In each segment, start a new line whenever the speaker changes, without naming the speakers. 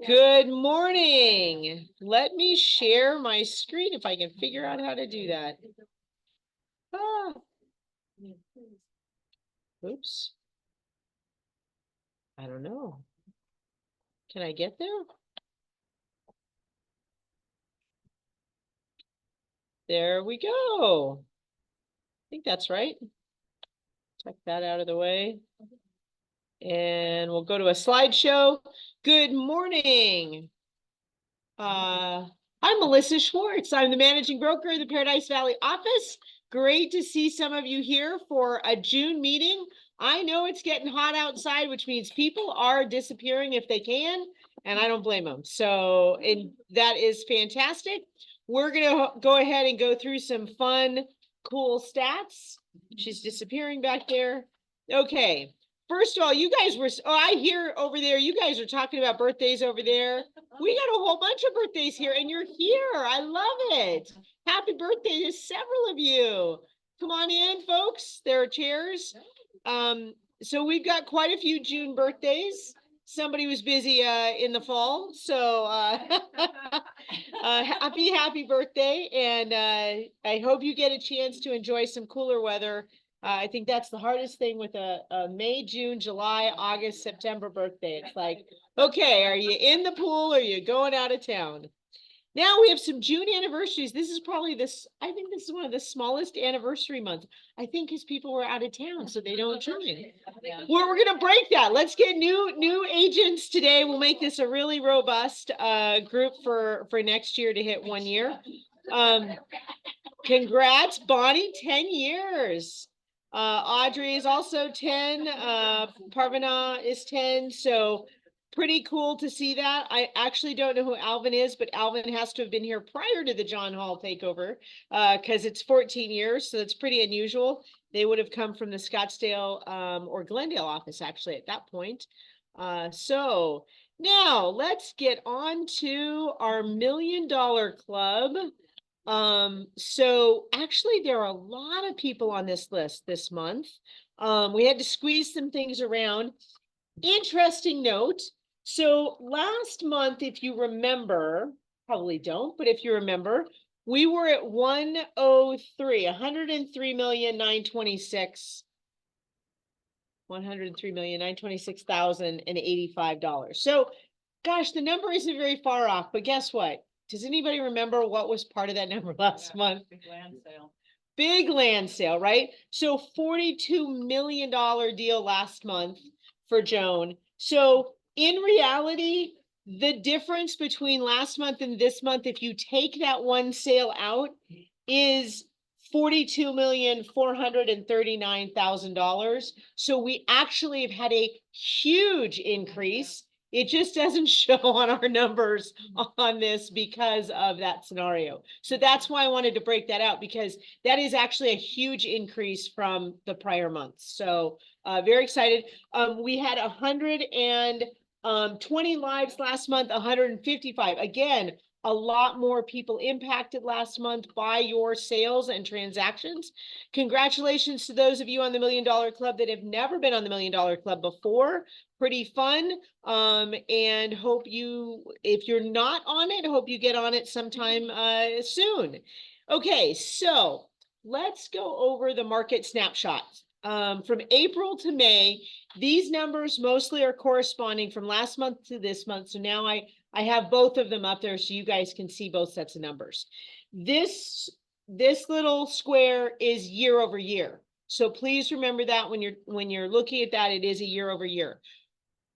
Good morning. Let me share my screen if I can figure out how to do that. Ah. Oops. I don't know. Can I get there? There we go. I think that's right. Check that out of the way. And we'll go to a slideshow. Good morning. I'm Melissa Schwartz. I'm the managing broker of the Paradise Valley office. Great to see some of you here for a June meeting. I know it's getting hot outside, which means people are disappearing if they can, and I don't blame them. So, and that is fantastic. We're going to go ahead and go through some fun, cool stats. She's disappearing back there. Okay. First of all, you guys were, I hear over there, you guys are talking about birthdays over there. We got a whole bunch of birthdays here and you're here. I love it. Happy birthday to several of you. Come on in, folks. There are chairs. So we've got quite a few June birthdays. Somebody was busy in the fall. So happy birthday. And I hope you get a chance to enjoy some cooler weather. I think that's the hardest thing with a May, June, July, August, September birthday. It's like, okay, are you in the pool or are you going out of town? Now we have some June anniversaries. This is probably I think this is one of the smallest anniversary months. I think because people were out of town, so they don't join. Well, we're gonna break that. Let's get new agents today. We'll make this a really robust group for next year to hit 1 year. Congrats, Bonnie, 10 years. Audrey is also 10. Parvana is 10. So pretty cool to see that. I actually don't know who Alvin is, but Alvin has to have been here prior to the John Hall takeover because it's 14 years. So that's pretty unusual. They would have come from the Scottsdale or Glendale office actually at that point. So now let's get on to our $1 Million Club. So actually there are a lot of people on this list this month. We had to squeeze some things around. Interesting note. So last month, if you remember, probably don't, but if you remember, we were at 103, 103,926. $103,926,085. So gosh, the number isn't very far off, but guess what? Does anybody remember what was part of that number last month?
Big land sale.
Big land sale, right? So $42 million deal last month for Joan. So in reality, the difference between last month and this month, if you take that one sale out, is $42,439,000. So we actually have had a huge increase. It just doesn't show on our numbers on this because of that scenario. So that's why I wanted to break that out, because that is actually a huge increase from the prior months. So very excited. We had 120 lives last month, 155. Again, a lot more people impacted last month by your sales and transactions. Congratulations to those of you on the $1 Million Club that have never been on the $1 Million Club before. Pretty fun. And hope you, if you're not on it, hope you get on it sometime soon. Okay, so let's go over the market snapshots. From April to May, these numbers mostly are corresponding from last month to this month. So now I have both of them up there so you guys can see both sets of numbers. This little square is year over year. So please remember that when you're looking at that, it is a year over year.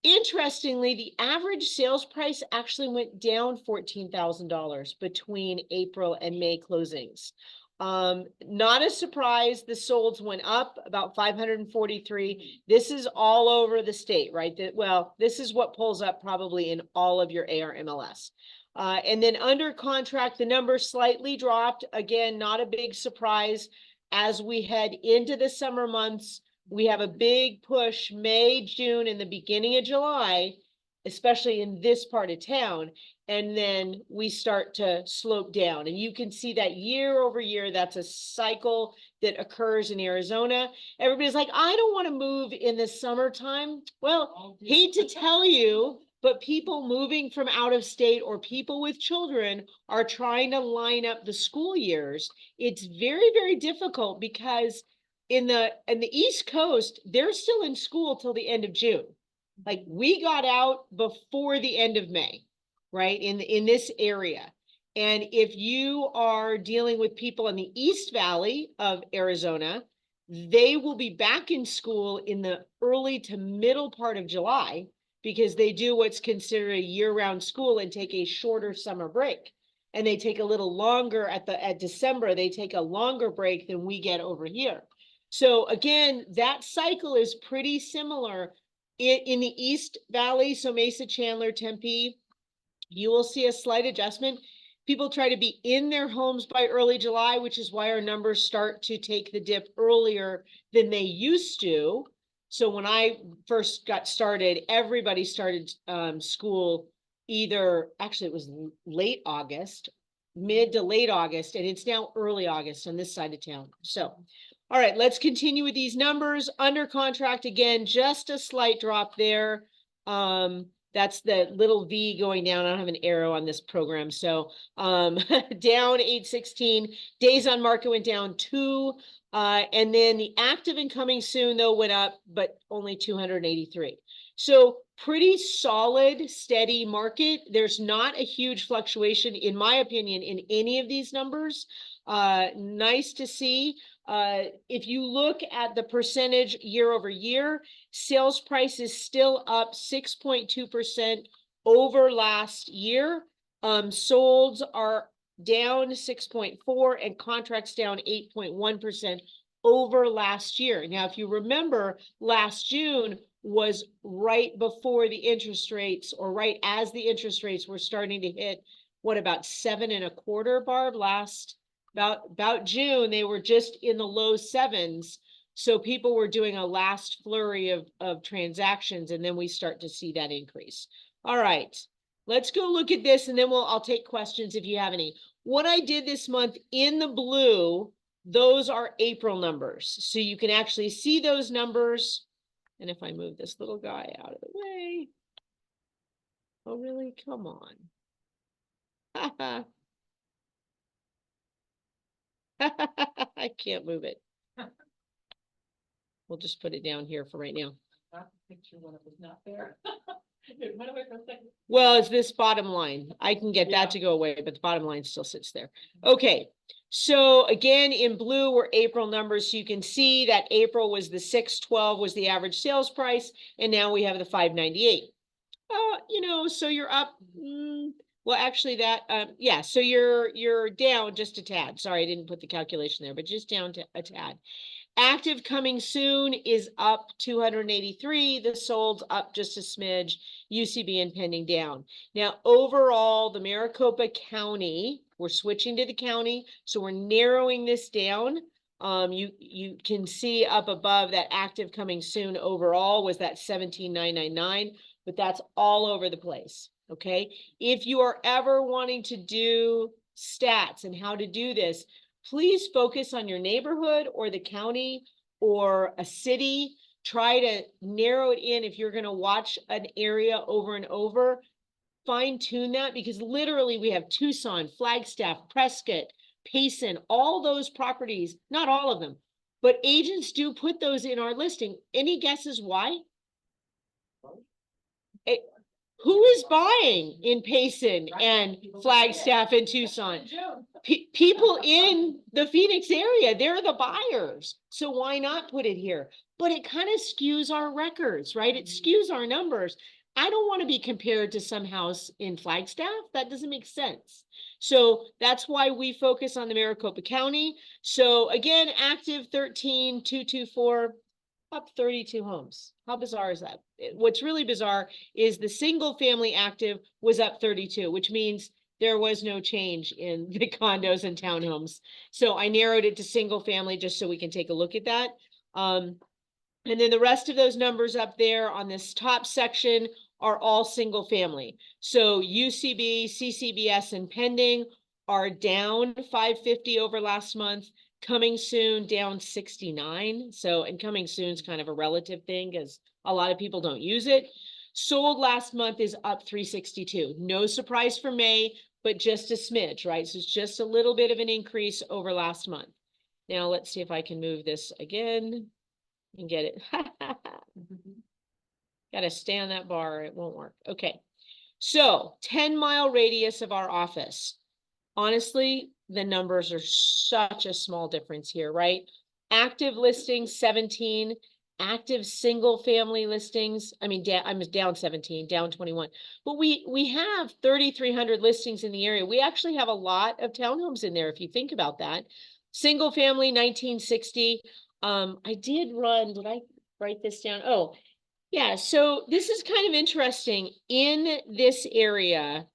Interestingly, the average sales price actually went down $14,000 between April and May closings. Not a surprise, the solds went up about 543. This is all over the state, right? Well, this is what pulls up probably in all of your AR MLS. And then under contract, the number slightly dropped. Again, not a big surprise. As we head into the summer months, we have a big push May, June, and the beginning of July, especially in this part of town. And then we start to slope down. And you can see that year over year, that's a cycle that occurs in Arizona. Everybody's like, I don't want to move in the summertime. Well, hate to tell you, but people moving from out of state or people with children are trying to line up the school years. It's very, very difficult because in the East Coast, they're still in school till the end of June. Like we got out before the end of May, right? In this area. And if you are dealing with people in the East Valley of Arizona, they will be back in school in the early to middle part of July, because they do what's considered a year-round school and take a shorter summer break. And they take a little longer at December, they take a longer break than we get over here. So again, that cycle is pretty similar in the East Valley. So Mesa, Chandler, Tempe, you will see a slight adjustment. People try to be in their homes by early July, which is why our numbers start to take the dip earlier than they used to. So when I first got started, everybody started school actually it was late August, mid to late August, and it's now early August on this side of town. So, all right, let's continue with these numbers. Under contract, again, just a slight drop there. That's the little V going down. I don't have an arrow on this program. So down 816, days on market went down 2. And then the active and coming soon though went up, but only 283. So pretty solid, steady market. There's not a huge fluctuation, in my opinion, in any of these numbers. Nice to see. If you look at the percentage year over year, sales price is still up 6.2% over last year. Solds are down 6.4 and contracts down 8.1% over last year. Now, if you remember, last June was right before the interest rates, or right as the interest rates were starting to hit, what, about 7.25, Barb, about June, they were just in the low 7s. So people were doing a last flurry of transactions, and then we start to see that increase. All right, let's go look at this, and then I'll take questions if you have any. What I did this month in the blue, those are April numbers. So you can actually see those numbers. And if I move this little guy out of the way. Oh, really? Come on. I can't move it. We'll just put it down here for right now.
Picture when it was not there. It went away for a second.
Well, it's this bottom line. I can get that to go away, but the bottom line still sits there. Okay. So again, in blue were April numbers. So you can see that April was the 612 was the average sales price. And now we have the 598. So you're up. Well, actually yeah, so you're down just a tad. Sorry, I didn't put the calculation there, but just down to a tad. Active coming soon is up 283. The sold's up just a smidge. UCB and pending down. Now, overall, the Maricopa County, we're switching to the county, so we're narrowing this down. You can see up above that active coming soon overall was that 17,999, but that's all over the place. Okay. If you are ever wanting to do stats and how to do this, please focus on your neighborhood or the county or a city. Try to narrow it in. If you're going to watch an area over and over, fine tune that, because literally we have Tucson, Flagstaff, Prescott, Payson, all those properties, not all of them, but agents do put those in our listing. Any guesses why? Who is buying in Payson and Flagstaff and Tucson? People in the Phoenix area, they're the buyers. So why not put it here? But it kind of skews our records, right? It skews our numbers. I don't want to be compared to some house in Flagstaff. That doesn't make sense. So that's why we focus on the Maricopa County. So again, active 13,224. Up 32 homes. How bizarre is that? What's really bizarre is the single family active was up 32, which means there was no change in the condos and townhomes. So I narrowed it to single family just so we can take a look at that. And then the rest of those numbers up there on this top section are all single family. So UCB, CCBS, and pending are down 550 over last month. Coming soon down 69. So, and coming soon is kind of a relative thing because a lot of people don't use it. Sold last month is up 362. No surprise for May, but just a smidge, right? So it's just a little bit of an increase over last month. Now let's see if I can move this again and get it. Got to stay on that bar, it won't work. Okay. So 10-mile radius of our office. Honestly, the numbers are such a small difference here, right? Active listings, 17. Active single family listings, I mean, I'm down 17, down 21. But we have 3,300 listings in the area. We actually have a lot of townhomes in there, if you think about that. Single family, 1960. I did I write this down? Oh, yeah, so this is kind of interesting. In this area,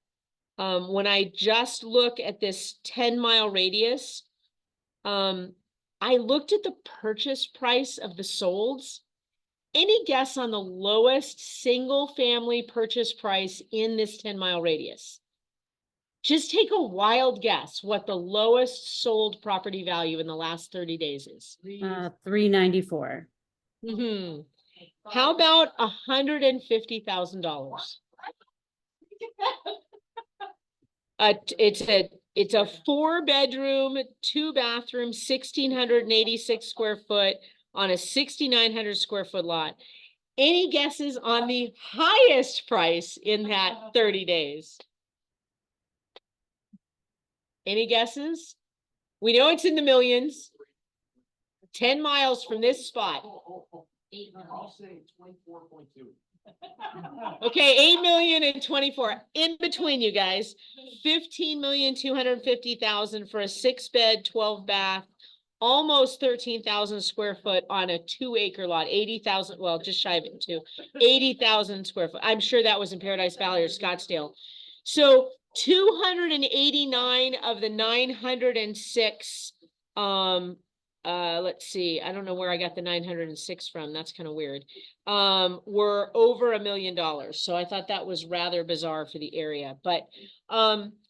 when I just look at this 10-mile radius, I looked at the purchase price of the solds. Any guess on the lowest single family purchase price in this 10-mile radius? Just take a wild guess what the lowest sold property value in the last 30 days is.
394.
Mm-hmm. How about $150,000? It's a 4-bedroom, 2-bathroom, 1,686 square foot on a 6,900 square foot lot. Any guesses on the highest price in that 30 days? Any guesses? We know it's in the millions. 10 miles from this spot.
I'll say 24.2.
Okay, 8 million and 24. In between, you guys. 15,250,000 for a 6-bed, 12-bath, almost 13,000 square foot on a 2-acre lot. 80,000, well, just shy of it too. 80,000 square foot. I'm sure that was in Paradise Valley or Scottsdale. So 289 of the 906, let's see, I don't know where I got the 906 from. That's kind of weird. Were over $1 million. So I thought that was rather bizarre for the area. But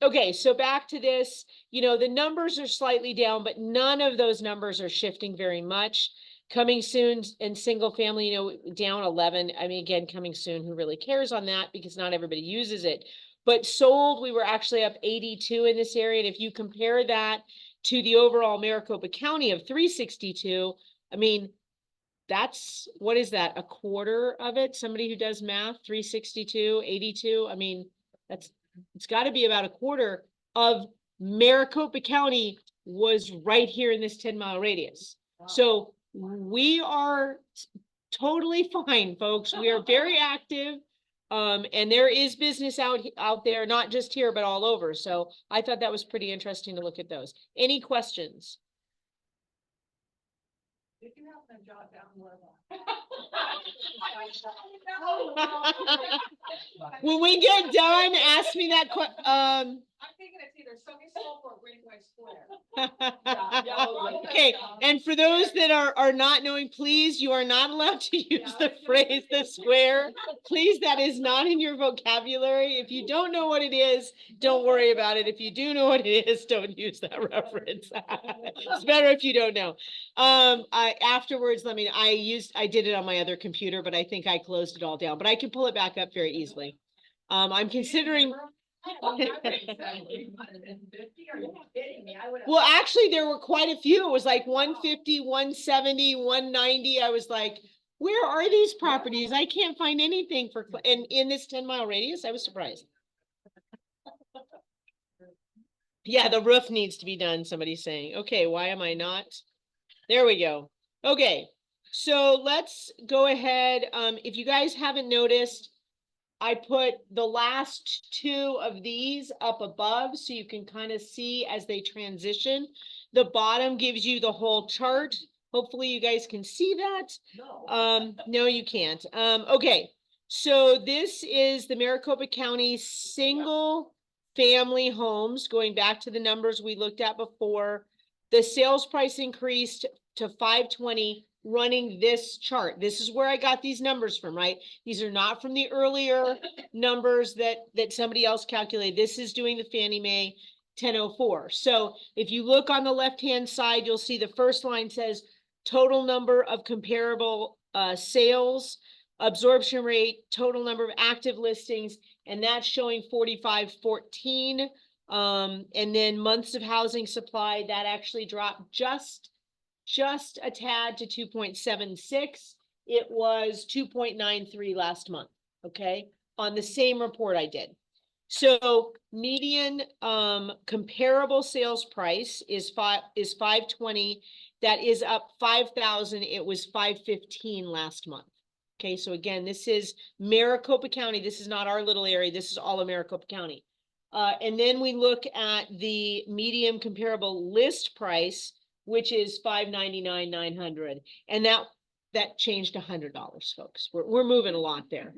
okay, so back to this, the numbers are slightly down, but none of those numbers are shifting very much. Coming soon in single family, down 11. I mean, again, coming soon, who really cares on that because not everybody uses it. But sold, we were actually up 82 in this area. And if you compare that to the overall Maricopa County of 362, I mean, what is that? A quarter of it? Somebody who does math, 362, 82. I mean, it's got to be about a quarter of Maricopa County was right here in this 10-mile radius. So we are totally fine, folks. We are very active. And there is business out there, not just here, but all over. So I thought that was pretty interesting to look at those. Any questions?
Did you happen to jot down where
When we get done, ask me that
I'm thinking it's either Sunny Slope or Greenway Square.
Okay, and for those that are not knowing, please, you are not allowed to use the phrase "the square." Please, that is not in your vocabulary. If you don't know what it is, don't worry about it. If you do know what it is, don't use that reference. It's better if you don't know. Afterwards, I did it on my other computer, but I think I closed it all down. But I can pull it back up very easily. I'm considering. Well, actually, there were quite a few. It was like 150, 170, 190. I was like, where are these properties? I can't find anything in this 10-mile radius. I was surprised. Yeah, the roof needs to be done. Somebody's saying, okay, why am I not? There we go. Okay, so let's go ahead. If you guys haven't noticed, I put the last 2 of these up above so you can kind of see as they transition. The bottom gives you the whole chart. Hopefully you guys can see that. No, no, you can't. Okay, so this is the Maricopa County single family homes, going back to the numbers we looked at before. The sales price increased to $520. Running this chart. This is where I got these numbers from, right? These are not from the earlier numbers that somebody else calculated. This is doing the Fannie Mae 1004. So if you look on the left-hand side, you'll see the first line says total number of comparable sales. absorption rate, total number of active listings, and that's showing 4514. And then months of housing supply, that actually dropped just a tad to 2.76. It was 2.93 last month, okay, on the same report I did. So median comparable sales price is 520. That is up 5,000. It was 515 last month. Okay, so again, this is Maricopa County. This is not our little area. This is all of Maricopa County. And then we look at the median comparable list price, which is $599,900, and that changed $100, folks. We're moving a lot there.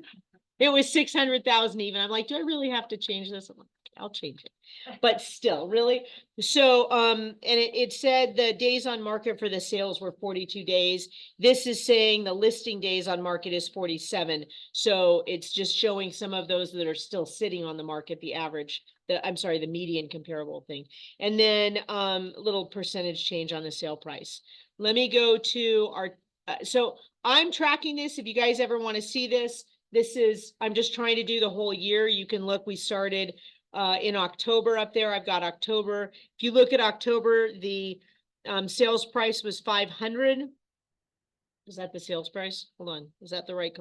It was 600,000 even. I'm like, do I really have to change this? I'm like, I'll change it, but still, really. So, and it said the days on market for the sales were 42 days. This is saying the listing days on market is 47. So it's just showing some of those that are still sitting on the market, the average, the median comparable thing. And then a little percentage change on the sale price. Let me go to our, so I'm tracking this. If you guys ever want to see this, I'm just trying to do the whole year. You can look, we started in October up there. I've got October. If you look at October, the sales price was 500. Is that the sales price? Hold on. Is that the right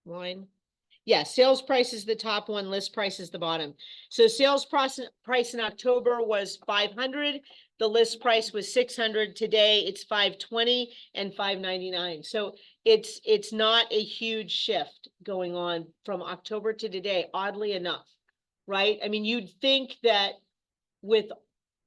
line? Yeah, sales price is the top one, list price is the bottom. So sales price in October was 500. The list price was 600. Today it's 520 and 599. So it's not a huge shift going on from October to today, oddly enough, right? I mean, you'd think that with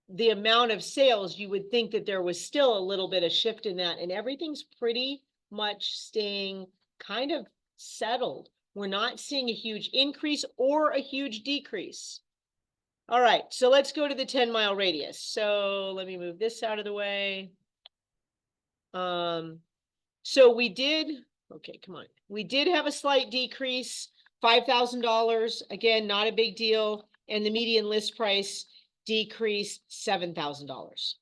the amount of sales, you would think that there was still a little bit of shift in that, and everything's pretty much staying kind of settled. We're not seeing a huge increase or a huge decrease. All right, so let's go to the 10-mile radius. So let me move this out of the way. So we did, okay, come on. We did have a slight decrease, $5,000. Again, not a big deal. And the median list price decreased $7,000.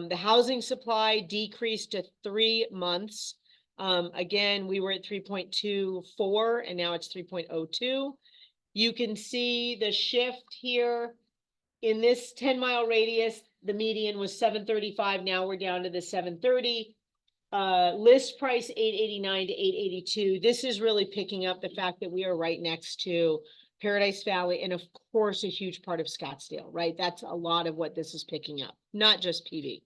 The housing supply decreased to 3 months. Again, we were at 3.24 and now it's 3.02. You can see the shift here in this 10-mile radius. The median was 735. Now we're down to the 730. List price 889 to 882. This is really picking up the fact that we are right next to Paradise Valley and of course a huge part of Scottsdale, right? That's a lot of what this is picking up, not just PV.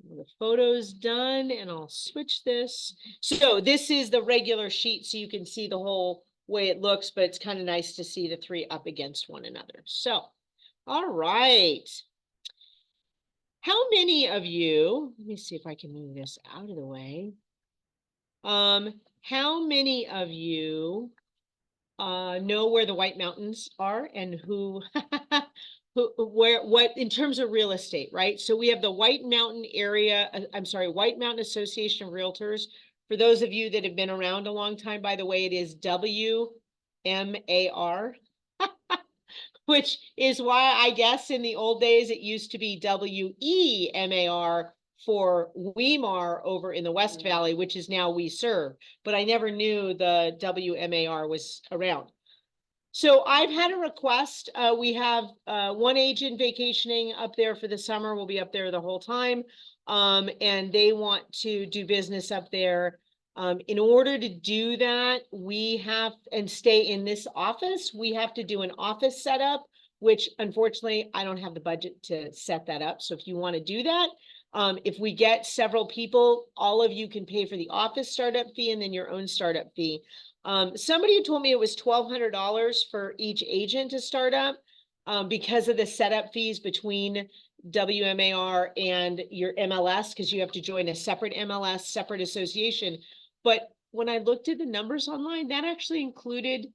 The photo's done and I'll switch this. So this is the regular sheet so you can see the whole way it looks, but it's kind of nice to see the three up against one another. So, all right. How many of you, let me see if I can move this out of the way. How many of you know where the White Mountains are and who, what in terms of real estate, right? So we have the White Mountain area, White Mountain Association of Realtors. For those of you that have been around a long time, by the way, it is WMAR, which is why I guess in the old days it used to be WEMAR for Weimar over in the West Valley, which is now We Serve. But I never knew the WMAR was around. So I've had a request. We have one agent vacationing up there for the summer. We'll be up there the whole time. And they want to do business up there. In order to do that, we have, and stay in this office, we have to do an office setup, which unfortunately, I don't have the budget to set that up. So if you want to do that, if we get several people, all of you can pay for the office startup fee and then your own startup fee. Somebody told me it was $1,200 for each agent to start up because of the setup fees between WMAR and your MLS, because you have to join a separate MLS, separate association. But when I looked at the numbers online, that actually included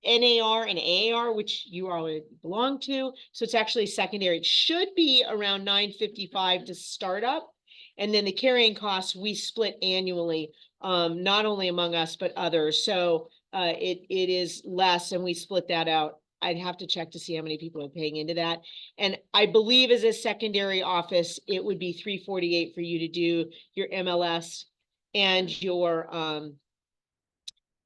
NAR and AAR, which you already belong to. So it's actually secondary. It should be around $955 to start up. And then the carrying costs we split annually, not only among us, but others. So it is less and we split that out. I'd have to check to see how many people are paying into that. And I believe as a secondary office, it would be $348 for you to do your MLS and your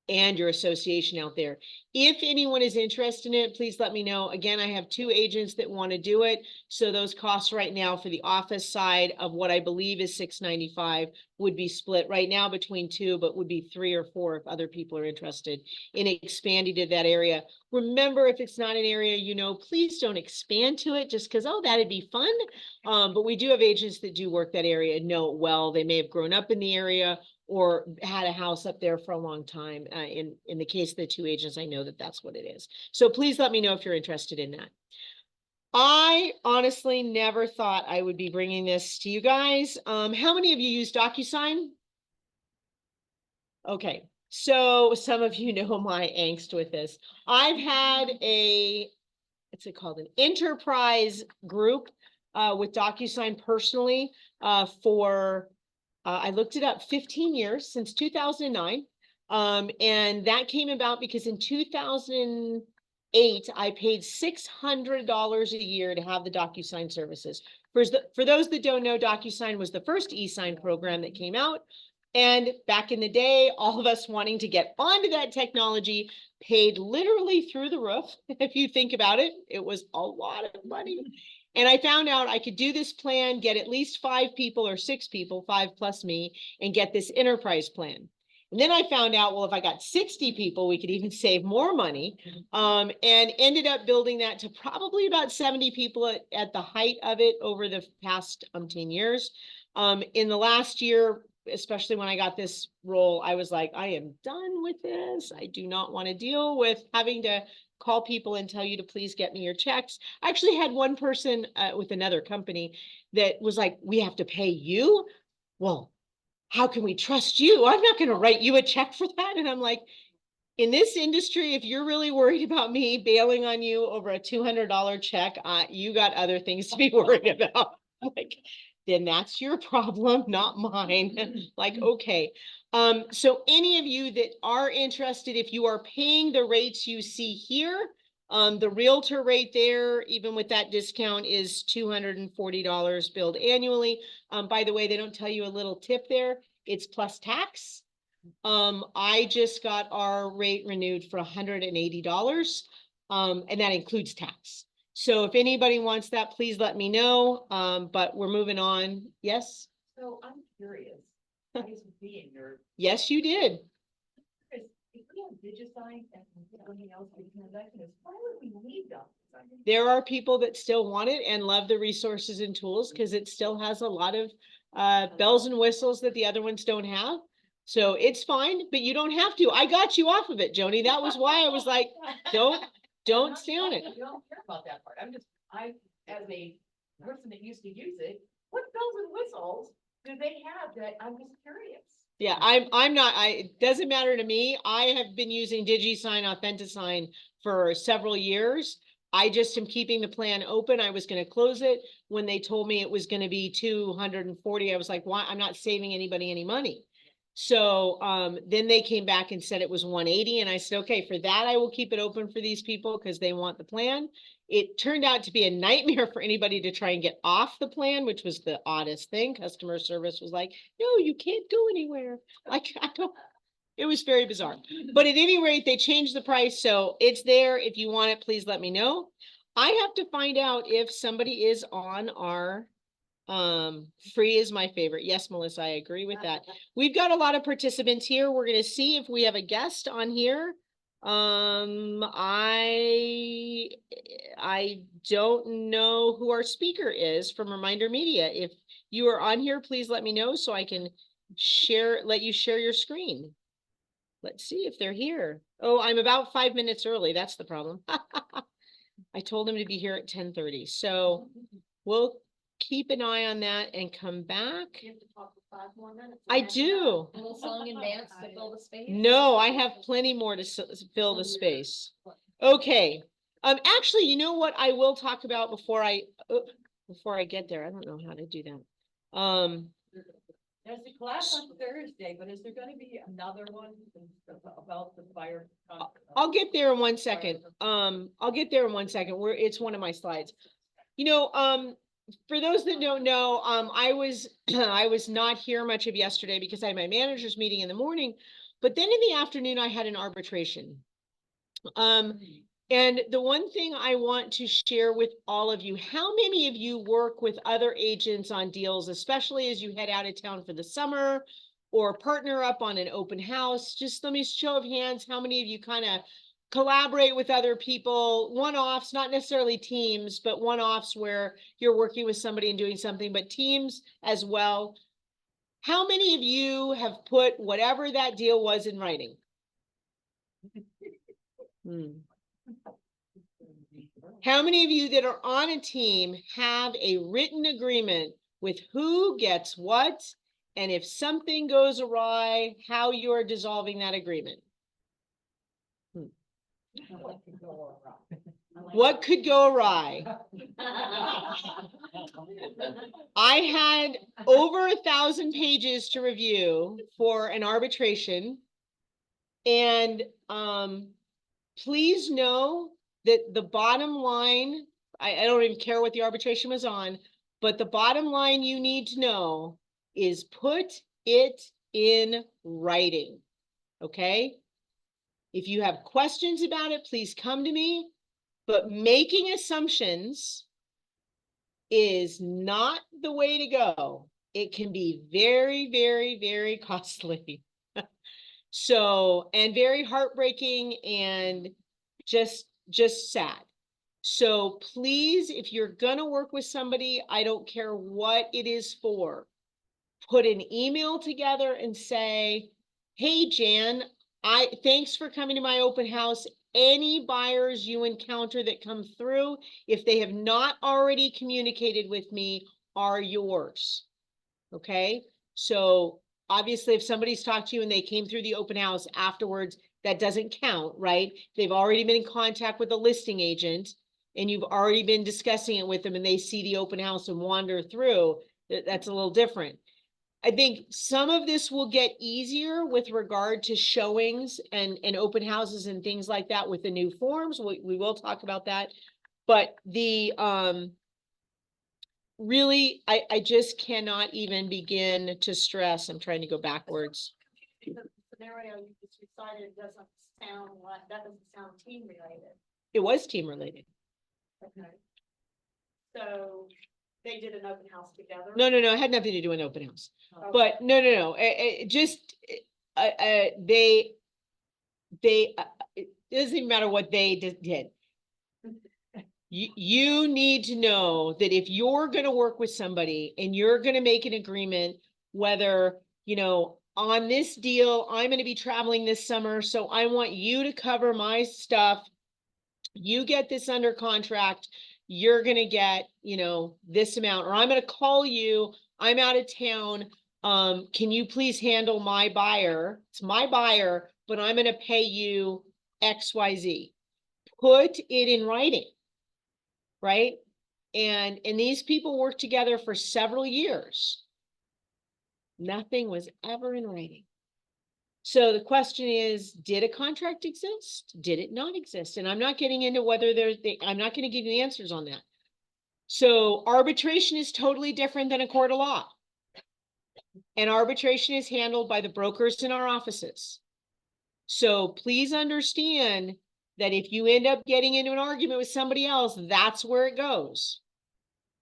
and your association out there. If anyone is interested in it, please let me know. Again, I have 2 agents that want to do it. So those costs right now for the office side of what I believe is $695 would be split right now between 2, but would be 3 or 4 if other people are interested in expanding to that area. Remember, if it's not an area you know, please don't expand to it just because, oh, that'd be fun. But we do have agents that do work that area and know it well. They may have grown up in the area or had a house up there for a long time. In the case of the 2 agents, I know that that's what it is. So please let me know if you're interested in that. I honestly never thought I would be bringing this to you guys. How many of you use DocuSign? Okay, so some of you know my angst with this. I've had what's it called? An enterprise group with DocuSign personally for I looked it up, 15 years, since 2009. And that came about because in 2008, I paid $600 a year to have the DocuSign services. For those that don't know, DocuSign was the first e-sign program that came out. And back in the day, all of us wanting to get onto that technology paid literally through the roof. If you think about it, it was a lot of money. And I found out I could do this plan, get at least 5 people or 6 people, 5 plus me, and get this enterprise plan. And then I found out, well, if I got 60 people, we could even save more money, and ended up building that to probably about 70 people at the height of it over the past 10 years. In the last year, especially when I got this role, I was like, I am done with this. I do not want to deal with having to call people and tell you to please get me your checks. I actually had one person with another company that was like, we have to pay you? Well, how can we trust you? I'm not going to write you a check for that. And I'm like, in this industry, if you're really worried about me bailing on you over a $200 check, you got other things to be worried about. Like, then that's your problem, not mine. Like, okay. So any of you that are interested, if you are paying the rates you see here, the realtor rate there, even with that discount, is $240 billed annually. By the way, they don't tell you a little tip there. It's plus tax. I just got our rate renewed for $180, and that includes tax. So if anybody wants that, please let me know. But we're moving on. Yes?
So I'm curious, I was being nerd.
Yes, you did.
If we have DigiSign and everything else, we can transaction is, why would we need DocuSign?
There are people that still want it and love the resources and tools because it still has a lot of bells and whistles that the other ones don't have. So it's fine, but you don't have to. I got you off of it, Joni. That was why I was like, don't stay on it.
You don't care about that part. As a person that used to use it, what bells and whistles do they have that I'm just curious?
Yeah, I'm not, it doesn't matter to me. I have been using DigiSign, AuthentiSign for several years. I just am keeping the plan open. I was going to close it when they told me it was going to be 240. I was like, why? I'm not saving anybody any money. So then they came back and said it was 180. And I said, okay, for that, I will keep it open for these people because they want the plan. It turned out to be a nightmare for anybody to try and get off the plan, which was the oddest thing. Customer service was like, no, you can't go anywhere. Like, it was very bizarre. But at any rate, they changed the price. So it's there. If you want it, please let me know. I have to find out if somebody is on our free is my favorite. Yes, Melissa, I agree with that. We've got a lot of participants here. We're going to see if we have a guest on here. I don't know who our speaker is from Reminder Media. If you are on here, please let me know so I can let you share your screen. Let's see if they're here. Oh, I'm about 5 minutes early. That's the problem. I told them to be here at 10:30. So we'll keep an eye on that and come back.
You have to talk for 5 more minutes.
I do.
A little song and dance to fill the space.
No, I have plenty more to fill the space. Okay. Actually, you know what I will talk about before I get there? I don't know how to do that.
There's a class on Thursday, but is there going to be another one about the fire?
I'll get there in 1 second. I'll get there in 1 second. It's one of my slides. You know, for those that don't know, I was not here much of yesterday because I had my manager's meeting in the morning. But then in the afternoon, I had an arbitration. And the one thing I want to share with all of you, how many of you work with other agents on deals, especially as you head out of town for the summer or partner up on an open house? Just let me show of hands, how many of you kind of collaborate with other people, one-offs, not necessarily teams, but one-offs where you're working with somebody and doing something, but teams as well. How many of you have put whatever that deal was in writing? How many of you that are on a team have a written agreement with who gets what, and if something goes awry, how you're dissolving that agreement? What could go awry? I had over 1,000 pages to review for an arbitration. And please know that the bottom line, I don't even care what the arbitration was on, but the bottom line you need to know is put it in writing, okay? If you have questions about it, please come to me, but making assumptions is not the way to go. It can be very, very, very costly. So, and very heartbreaking and just sad. So please, if you're gonna work with somebody, I don't care what it is for, put an email together and say, hey, Jan, thanks for coming to my open house. Any buyers you encounter that come through, if they have not already communicated with me, are yours. Okay, so obviously if somebody's talked to you and they came through the open house afterwards, that doesn't count, right? They've already been in contact with a listing agent and you've already been discussing it with them and they see the open house and wander through, that's a little different. I think some of this will get easier with regard to showings and open houses and things like that with the new forms. We will talk about that. But the really, I just cannot even begin to stress. I'm trying to go backwards.
The scenario you just recited doesn't sound like, that doesn't sound team related.
It was team related.
Okay. So they did an open house together?
No, it had nothing to do with an open house.
Okay.
But no, it doesn't even matter what they did. You need to know that if you're going to work with somebody and you're going to make an agreement, whether, on this deal, I'm going to be traveling this summer, so I want you to cover my stuff. You get this under contract, you're going to get, this amount, or I'm going to call you, I'm out of town. Can you please handle my buyer? It's my buyer, but I'm going to pay you XYZ. Put it in writing. Right? And these people worked together for several years. Nothing was ever in writing. So the question is, did a contract exist? Did it not exist? And I'm not getting into whether I'm not going to give you answers on that. So arbitration is totally different than a court of law. And arbitration is handled by the brokers in our offices. So please understand that if you end up getting into an argument with somebody else, that's where it goes.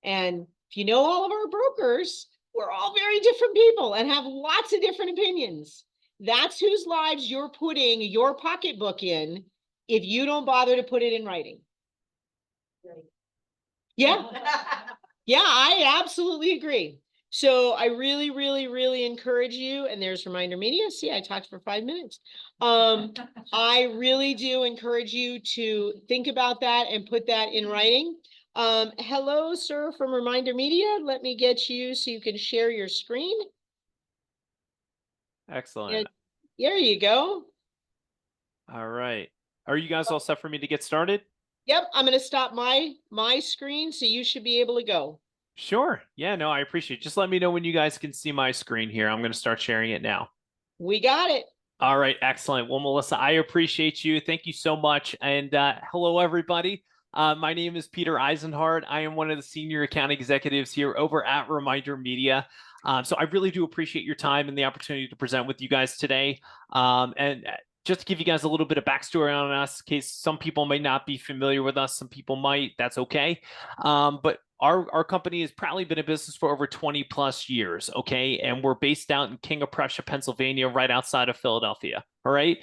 And if you know all of our brokers, we're all very different people and have lots of different opinions. That's whose lives you're putting your pocketbook in if you don't bother to put it in writing. Yeah. Yeah, I absolutely agree. So I really, really, really encourage you, and there's Reminder Media. See, I talked for 5 minutes. I really do encourage you to think about that and put that in writing. Hello, sir, from Reminder Media. Let me get you so you can share your screen.
Excellent.
And there you go.
All right. Are you guys all set for me to get started?
Yep, I'm going to stop my screen, so you should be able to go.
Sure. Yeah, no, I appreciate it. Just let me know when you guys can see my screen here. I'm going to start sharing it now.
We got it.
All right. Excellent. Well, Melissa, I appreciate you. Thank you so much. And hello, everybody. My name is Peter Eisenhart. I am one of the senior account executives here over at Reminder Media. So I really do appreciate your time and the opportunity to present with you guys today. And just to give you guys a little bit of backstory on us, in case some people may not be familiar with us, some people might, that's okay. But our company has probably been in business for over 20 plus years, okay? And we're based out in King of Prussia, Pennsylvania, right outside of Philadelphia, all right?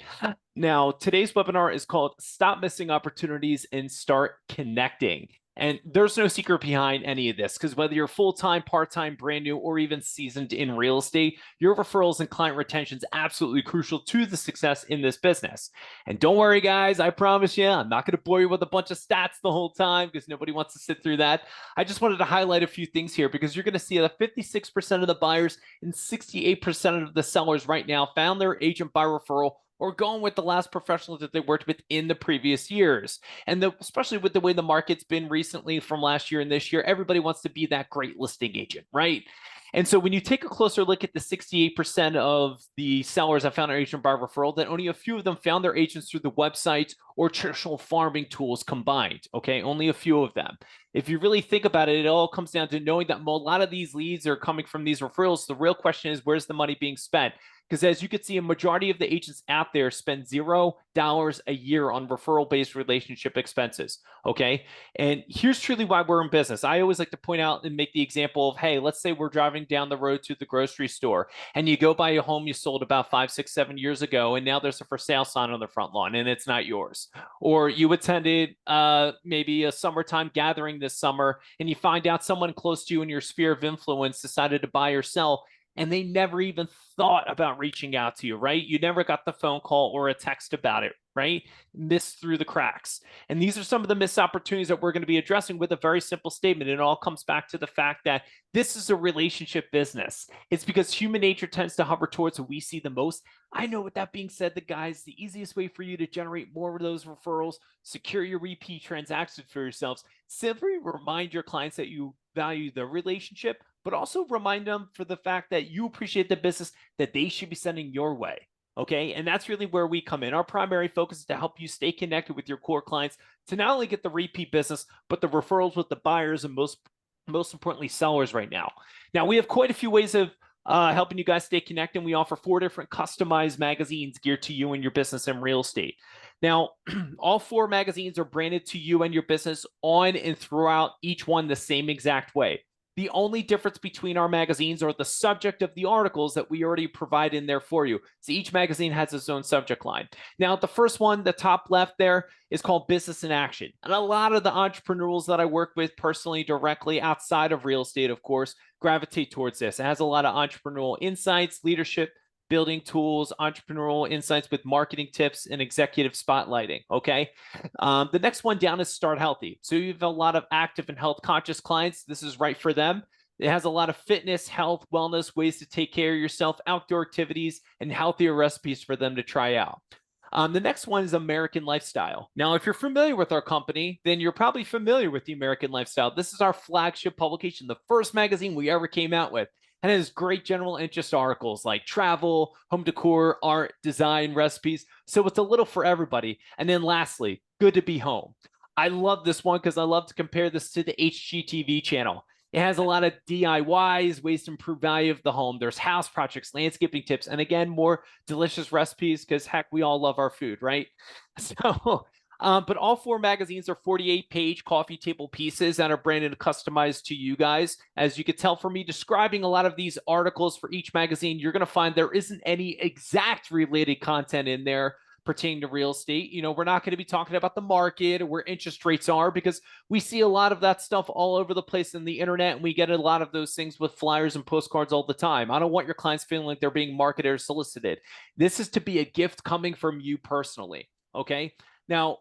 Now, today's webinar is called Stop Missing Opportunities and Start Connecting. And there's no secret behind any of this, because whether you're full-time, part-time, brand new, or even seasoned in real estate, your referrals and client retention is absolutely crucial to the success in this business. And don't worry, guys, I promise you, I'm not going to bore you with a bunch of stats the whole time because nobody wants to sit through that. I just wanted to highlight a few things here because you're going to see that 56% of the buyers and 68% of the sellers right now found their agent by referral or going with the last professional that they worked with in the previous years. And especially with the way the market's been recently from last year and this year, everybody wants to be that great listing agent, right? And so when you take a closer look at the 68% of the sellers that found their agent by referral, then only a few of them found their agents through the website or traditional farming tools combined, okay? Only a few of them. If you really think about it, it all comes down to knowing that a lot of these leads are coming from these referrals. The real question is, where's the money being spent? Because as you can see, a majority of the agents out there spend $0 a year on referral-based relationship expenses, okay? And here's truly why we're in business. I always like to point out and make the example of, hey, let's say we're driving down the road to the grocery store and you go by a home you sold about 5, 6, 7 years ago, and now there's a for sale sign on the front lawn and it's not yours. Or you attended maybe a summertime gathering this summer and you find out someone close to you in your sphere of influence decided to buy or sell, and they never even thought about reaching out to you, right? You never got the phone call or a text about it, right? Missed through the cracks. And these are some of the missed opportunities that we're going to be addressing with a very simple statement. It all comes back to the fact that this is a relationship business. It's because human nature tends to hover towards what we see the most. I know with that being said, the the easiest way for you to generate more of those referrals, secure your repeat transactions for yourselves, simply remind your clients that you value the relationship, but also remind them for the fact that you appreciate the business that they should be sending your way. Okay. And that's really where we come in. Our primary focus is to help you stay connected with your core clients to not only get the repeat business, but the referrals with the buyers and most importantly, sellers right now. Now, we have quite a few ways of helping you guys stay connected. We offer 4 different customized magazines geared to you and your business and real estate. Now, all 4 magazines are branded to you and your business on and throughout each one the same exact way. The only difference between our magazines are the subject of the articles that we already provide in there for you. So each magazine has its own subject line. Now, the first one, the top left there, is called Business in Action. And a lot of the entrepreneurs that I work with personally, directly outside of real estate, of course, gravitate towards this. It has a lot of entrepreneurial insights, leadership, building tools, entrepreneurial insights with marketing tips and executive spotlighting, okay? The next one down is Start Healthy. So you have a lot of active and health conscious clients. This is right for them. It has a lot of fitness, health, wellness, ways to take care of yourself, outdoor activities, and healthier recipes for them to try out. The next one is American Lifestyle. Now, if you're familiar with our company, then you're probably familiar with the American Lifestyle. This is our flagship publication, the first magazine we ever came out with. And it has great general interest articles like travel, home decor, art, design, recipes. So it's a little for everybody. And then lastly, Good to Be Home. I love this one because I love to compare this to the HGTV channel. It has a lot of DIYs, ways to improve value of the home. There's house projects, landscaping tips, and again, more delicious recipes because heck, we all love our food, right? So, but all 4 magazines are 48-page coffee table pieces that are branded and customized to you guys. As you could tell from me describing a lot of these articles for each magazine, you're going to find there isn't any exact related content in there pertaining to real estate. You know, we're not going to be talking about the market or where interest rates are because we see a lot of that stuff all over the place in the internet, and we get a lot of those things with flyers and postcards all the time. I don't want your clients feeling like they're being marketed or solicited. This is to be a gift coming from you personally, okay? Now,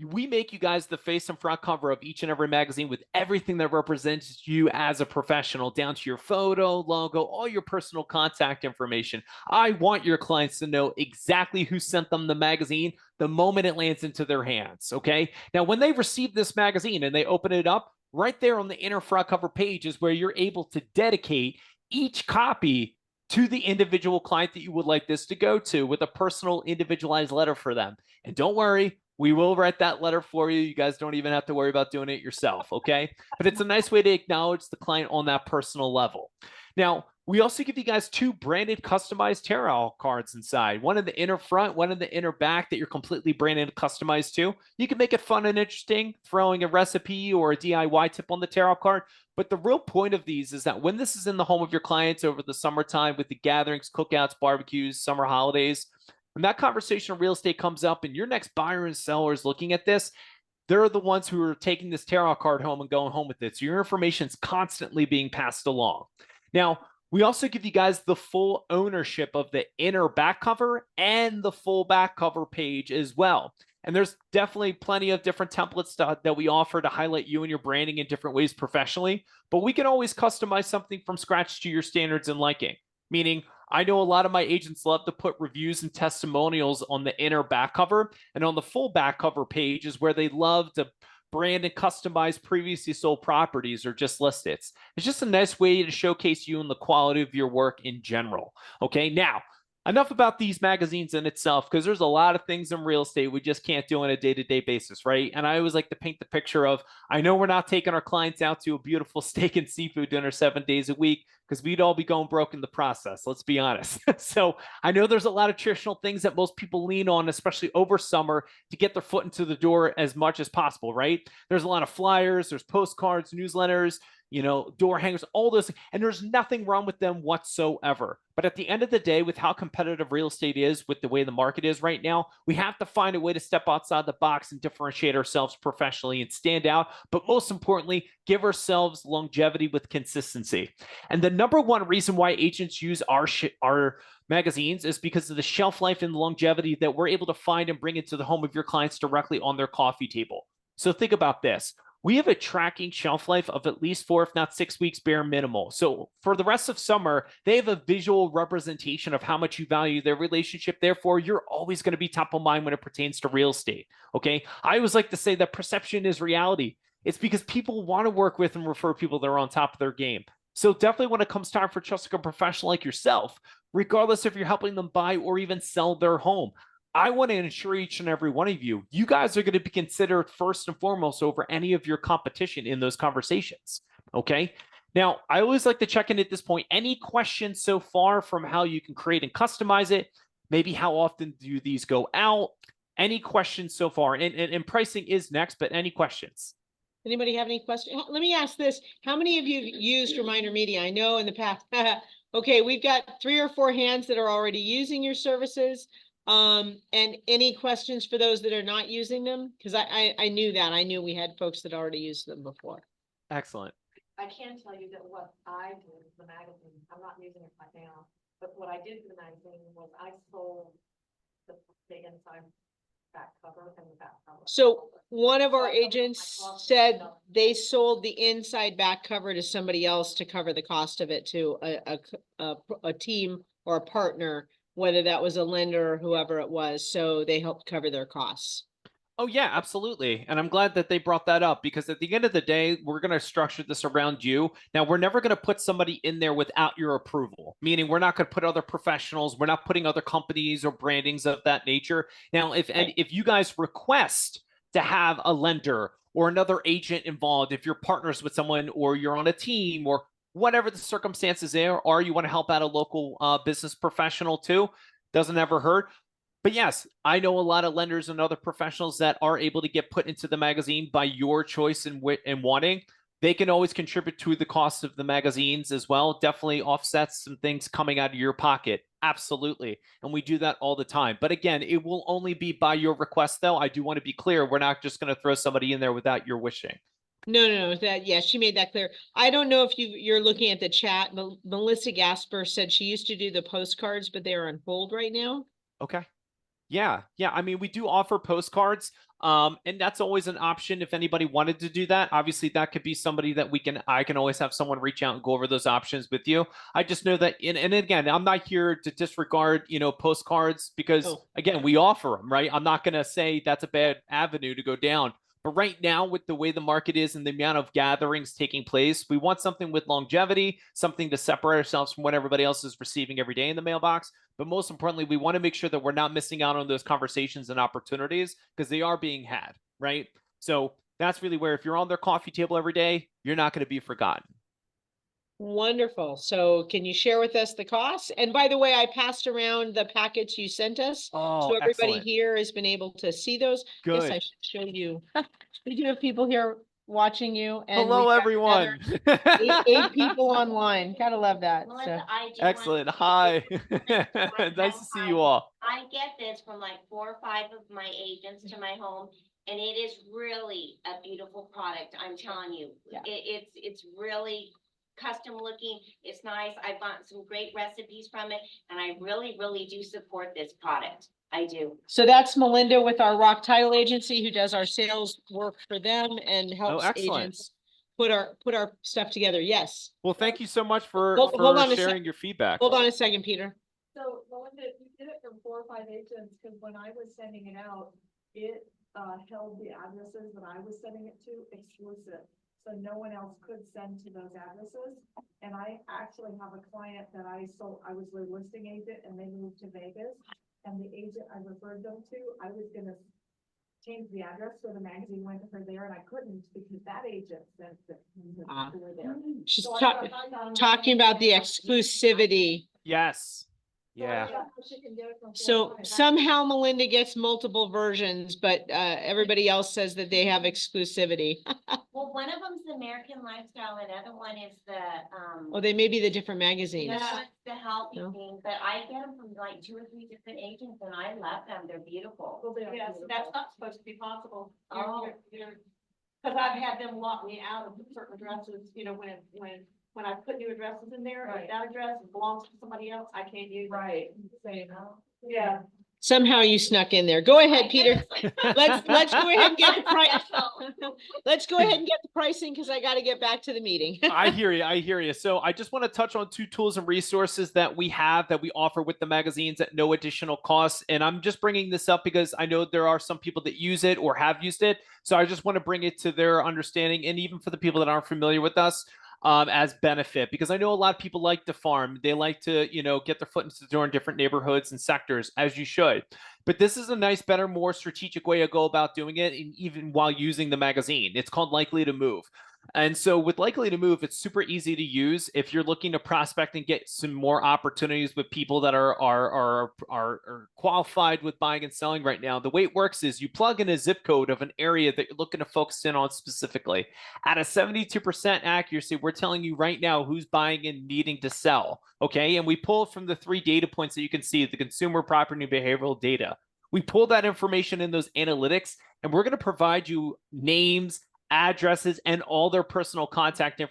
we make you guys the face and front cover of each and every magazine with everything that represents you as a professional, down to your photo, logo, all your personal contact information. I want your clients to know exactly who sent them the magazine the moment it lands into their hands, okay? Now, when they receive this magazine and they open it up, right there on the inner front cover page is where you're able to dedicate each copy to the individual client that you would like this to go to with a personal individualized letter for them. And don't worry, We will write that letter for you. You guys don't even have to worry about doing it yourself, okay? But it's a nice way to acknowledge the client on that personal level. Now, we also give you guys 2 branded customized tarot cards inside. One in the inner front, one in the inner back that you're completely branded and customized to. You can make it fun and interesting, throwing a recipe or a DIY tip on the tarot card. But the real point of these is that when this is in the home of your clients over the summertime with the gatherings, cookouts, barbecues, summer holidays, when that conversation of real estate comes up and your next buyer and seller is looking at this, they're the ones who are taking this tarot card home and going home with it. So your information is constantly being passed along. Now, we also give you guys the full ownership of the inner back cover and the full back cover page as well. And there's definitely plenty of different templates that we offer to highlight you and your branding in different ways professionally, but we can always customize something from scratch to your standards and liking. Meaning, I know a lot of my agents love to put reviews and testimonials on the inner back cover, and on the full back cover page is where they love to brand and customize previously sold properties or just listings. It's just a nice way to showcase you and the quality of your work in general. Okay, now, enough about these magazines in itself, because there's a lot of things in real estate we just can't do on a day-to-day basis, right? And I always like to paint the picture of, I know we're not taking our clients out to a beautiful steak and seafood dinner 7 days a week, because we'd all be going broke in the process, let's be honest. So I know there's a lot of traditional things that most people lean on, especially over summer, to get their foot into the door as much as possible, right? There's a lot of flyers, there's postcards, newsletters, you know, door hangers, all those, and there's nothing wrong with them whatsoever. But at the end of the day, with how competitive real estate is, with the way the market is right now, we have to find a way to step outside the box and differentiate ourselves professionally and stand out. But most importantly, give ourselves longevity with consistency. And the number one reason why agents use our magazines is because of the shelf life and longevity that we're able to find and bring into the home of your clients directly on their coffee table. So think about this. We have a tracking shelf life of at least 4, if not 6 weeks bare minimal. So for the rest of summer, they have a visual representation of how much you value their relationship. Therefore, you're always going to be top of mind when it pertains to real estate. Okay. I always like to say that perception is reality. It's because people want to work with and refer people that are on top of their game. So definitely when it comes time for trusting a professional like yourself, regardless if you're helping them buy or even sell their home, I want to ensure each and every one of you, you guys are going to be considered first and foremost over any of your competition in those conversations. Okay. Now, I always like to check in at this point. Any questions so far from how you can create and customize it? Maybe how often do these go out? Any questions so far? And pricing is next, but any questions?
Anybody have any questions? Let me ask this. How many of you used Reminder Media? I know in the past. Okay, we've got 3 or 4 hands that are already using your services. And any questions for those that are not using them? Because I knew that. I knew we had folks that already used them before.
Excellent.
I can tell you that what I did with the magazine, I'm not using it right now, but what I did for the magazine was I sold the inside back cover and the back cover.
So one of our
So I covered my
agents
costs
said
myself.
they sold the inside back cover to somebody else to cover the cost of it to a team or a partner, whether that was a lender or whoever it was. So they helped cover their costs.
Oh, yeah, absolutely. And I'm glad that they brought that up, because at the end of the day, we're going to structure this around you. Now, we're never going to put somebody in there without your approval, meaning we're not going to put other professionals. We're not putting other companies or brandings of that nature. Now, if you guys request to have a lender or another agent involved, if you're partners with someone or you're on a team or whatever the circumstances there, or you want to help out a local business professional too, doesn't ever hurt. But yes, I know a lot of lenders and other professionals that are able to get put into the magazine by your choice and wanting. They can always contribute to the cost of the magazines as well. Definitely offsets some things coming out of your pocket. Absolutely. And we do that all the time. But again, it will only be by your request, though. I do want to be clear. We're not just going to throw somebody in there without your wishing.
No, yeah, she made that clear. I don't know if you're looking at the chat. Melissa Gasper said she used to do the postcards, but they're on hold right now.
Okay. Yeah. I mean, we do offer postcards, and that's always an option if anybody wanted to do that. Obviously, that could be somebody that I can always have someone reach out and go over those options with you. I just know that, and again, I'm not here to disregard, postcards, because again, we offer them, right? I'm not going to say that's a bad avenue to go down. But right now, with the way the market is and the amount of gatherings taking place, we want something with longevity, something to separate ourselves from what everybody else is receiving every day in the mailbox. But most importantly, we want to make sure that we're not missing out on those conversations and opportunities because they are being had, right? So that's really where if you're on their coffee table every day, you're not going to be forgotten.
Wonderful. So can you share with us the costs? And by the way, I passed around the packets you sent us.
Oh,
So everybody
excellent.
here has been able to see those. Yes, I
Good.
should show you. We do have people here watching you. And
Hello,
we've got
everyone.
eight people online. Gotta love that. So
Melissa, I do want
Excellent.
to-
Hi.
Like,
Nice to see you all.
I get this from like 4 or 5 of my agents to my home, and it is really a beautiful product, I'm telling you.
Yeah.
It's really custom looking, it's nice, I bought some great recipes from it, and I really, really do support this product, I do.
So that's Melinda with our Rock Title Agency who does our sales work for them and helps
excellent.
agents put our stuff together. Yes.
Well, thank you so much for,
Hold on a sec.
sharing your feedback.
Hold on a second, Peter.
So Melinda, you did it from 4 or 5 agents, because when I was sending it out, it held the addresses that I was sending it to exclusive. So no one else could send to those addresses. And I actually have a client that I was their listing agent and they moved to Vegas. And the agent I referred them to, I was gonna change the address so the magazine went to her there, and I couldn't because that agent sent it. to her there.
She's
So I
ta-
thought I got
talking about the exclusivity.
Yes.
So I
Yeah.
don't know if she can do it from 4
So
to 5.
somehow Melinda gets multiple versions, but everybody else says that they have exclusivity.
Well, one of them's the American Lifestyle, and the other one is the,
Well, they may be the different magazines.
yeah, it's the healthy
No.
thing, but I get them from like 2 or 3 different agents, and I love them, they're beautiful.
Well, they are
Yeah, so that's
beautiful.
not supposed to be possible.
Oh.
Cause I've had them lock me out of certain addresses, you know, when I put new addresses in there,
Right.
if that address belongs to somebody else, I can't use it.
Right. Same.
Yeah.
Somehow you snuck in there. Go ahead, Peter. Let's go ahead and get the price. Let's go ahead and get the pricing because I got to get back to the meeting.
I hear you. I hear you. So I just want to touch on 2 tools and resources that we have that we offer with the magazines at no additional cost. And I'm just bringing this up because I know there are some people that use it or have used it. So I just want to bring it to their understanding. And even for the people that aren't familiar with us, as benefit, because I know a lot of people like to farm. They like to, get their foot into the door in different neighborhoods and sectors, as you should. But this is a nice, better, more strategic way to go about doing it, and even while using the magazine. It's called Likely to Move. And so with Likely to Move, it's super easy to use if you're looking to prospect and get some more opportunities with people that are qualified with buying and selling right now. The way it works is you plug in a zip code of an area that you're looking to focus in on specifically. At a 72% accuracy, we're telling you right now who's buying and needing to sell. Okay. And we pull from the 3 data points that you can see, the consumer, property, and behavioral data. We pull that information in those analytics, and we're going to provide you names, addresses, and all their personal contact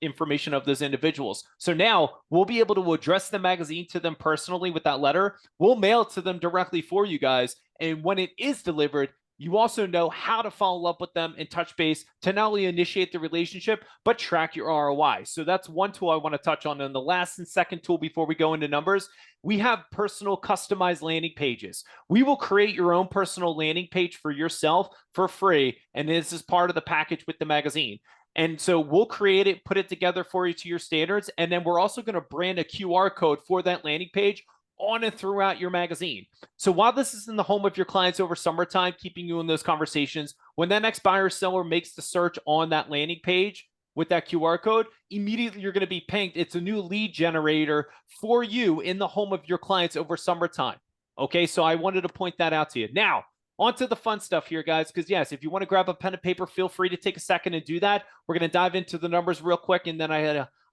information of those individuals. So now we'll be able to address the magazine to them personally with that letter. We'll mail it to them directly for you guys. And when it is delivered, you also know how to follow up with them and touch base to not only initiate the relationship, but track your ROI. So that's one tool I want to touch on. And the last and second tool before we go into numbers, we have personal customized landing pages. We will create your own personal landing page for yourself for free. And this is part of the package with the magazine. And so we'll create it, put it together for you to your standards. And then we're also going to brand a QR code for that landing page on and throughout your magazine. So while this is in the home of your clients over summertime, keeping you in those conversations, when that next buyer or seller makes the search on that landing page with that QR code, immediately you're going to be pinged. It's a new lead generator for you in the home of your clients over summertime. Okay, so I wanted to point that out to you. Now, on to the fun stuff here, guys, because yes, if you want to grab a pen and paper, feel free to take a second and do that. We're going to dive into the numbers real quick, and then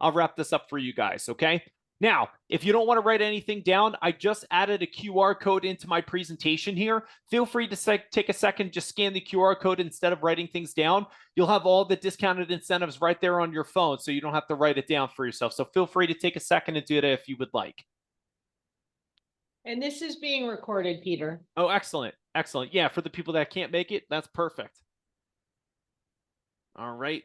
I'll wrap this up for you guys, okay? Now, if you don't want to write anything down, I just added a QR code into my presentation here. Feel free to take a second, just scan the QR code instead of writing things down. You'll have all the discounted incentives right there on your phone, so you don't have to write it down for yourself. So feel free to take a second and do it if you would like.
And this is being recorded, Peter.
Oh, excellent. Excellent. Yeah, for the people that can't make it, that's perfect. All right.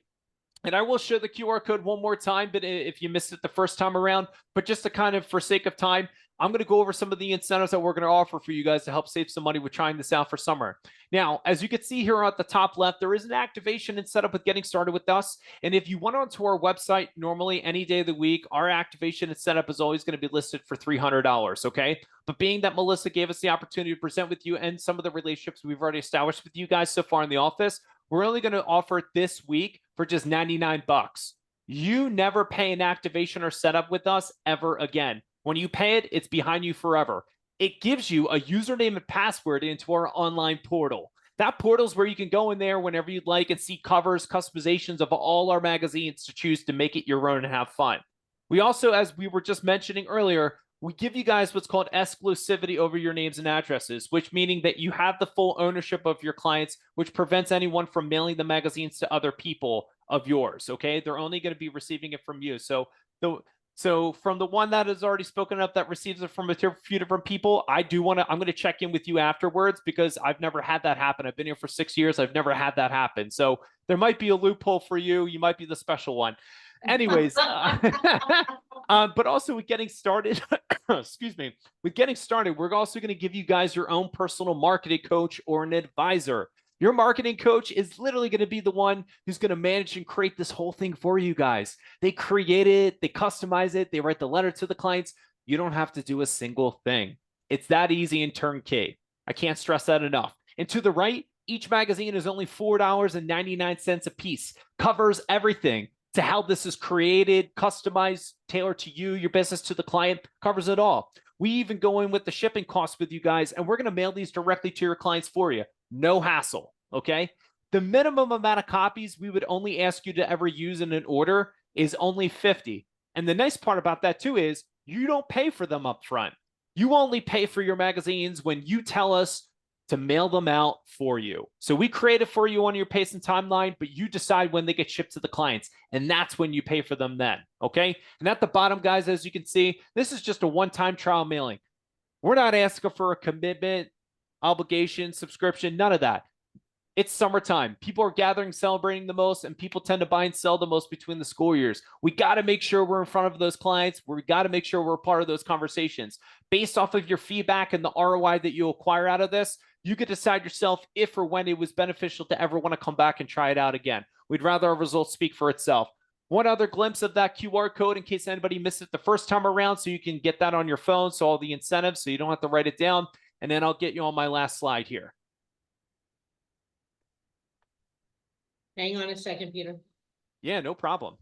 And I will show the QR code one more time, but if you missed it the first time around, but just to kind of, for sake of time, I'm going to go over some of the incentives that we're going to offer for you guys to help save some money with trying this out for summer. Now, as you can see here at the top left, there is an activation and setup with getting started with us. And if you went onto our website, normally any day of the week, our activation and setup is always going to be listed for $300, okay? But being that Melissa gave us the opportunity to present with you and some of the relationships we've already established with you guys so far in the office, we're only going to offer it this week for just 99 bucks. You never pay an activation or setup with us ever again. When you pay it, it's behind you forever. It gives you a username and password into our online portal. That portal is where you can go in there whenever you'd like and see covers, customizations of all our magazines to choose to make it your own and have fun. We also, as we were just mentioning earlier, we give you guys what's called exclusivity over your names and addresses, which meaning that you have the full ownership of your clients, which prevents anyone from mailing the magazines to other people of yours, okay? They're only going to be receiving it from you. So from the one that has already spoken up that receives it from a few different people, I'm going to check in with you afterwards because I've never had that happen. I've been here for 6 years. I've never had that happen. So there might be a loophole for you. You might be the special one. Anyways, but also with getting started, excuse me, with getting started, we're also going to give you guys your own personal marketing coach or an advisor. Your marketing coach is literally going to be the one who's going to manage and create this whole thing for you guys. They create it, they customize it, they write the letter to the clients. You don't have to do a single thing. It's that easy and turnkey. I can't stress that enough. And to the right, each magazine is only $4.99 a piece. Covers everything to how this is created, customized, tailored to you, your business, to the client, covers it all. We even go in with the shipping costs with you guys, and we're going to mail these directly to your clients for you. No hassle, okay? The minimum amount of copies we would only ask you to ever use in an order is only 50. And the nice part about that too is you don't pay for them up front. You only pay for your magazines when you tell us to mail them out for you. So we create it for you on your pace and timeline, but you decide when they get shipped to the clients. And that's when you pay for them then, okay? And at the bottom, guys, as you can see, this is just a one-time trial mailing. We're not asking for a commitment, obligation, subscription, none of that. It's summertime. People are gathering, celebrating the most, and people tend to buy and sell the most between the school years. We got to make sure we're in front of those clients. We got to make sure we're part of those conversations. Based off of your feedback and the ROI that you acquire out of this, you could decide yourself if or when it was beneficial to ever want to come back and try it out again. We'd rather our results speak for itself. One other glimpse of that QR code in case anybody missed it the first time around, so you can get that on your phone, so all the incentives, so you don't have to write it down. And then I'll get you on my last slide here.
Hang on a second, Peter.
Yeah, no problem.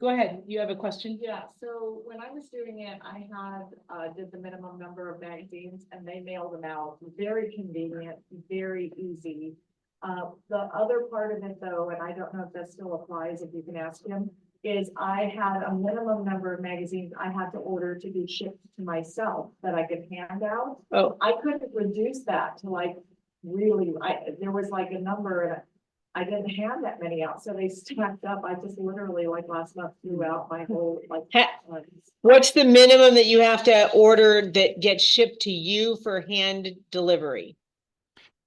Go ahead. You have a question?
Yeah, so when I was doing it, I had, did the minimum number of magazines and they mailed them out. Very convenient, very easy. The other part of it though, and I don't know if that still applies, if you can ask him, is I had a minimum number of magazines I had to order to be shipped to myself that I could hand out.
Oh,
I couldn't reduce that to like, really, there was like a number and I didn't hand that many out, so they stacked up. I just literally like last month threw out my whole like.
what's the minimum that you have to order that gets shipped to you for hand delivery?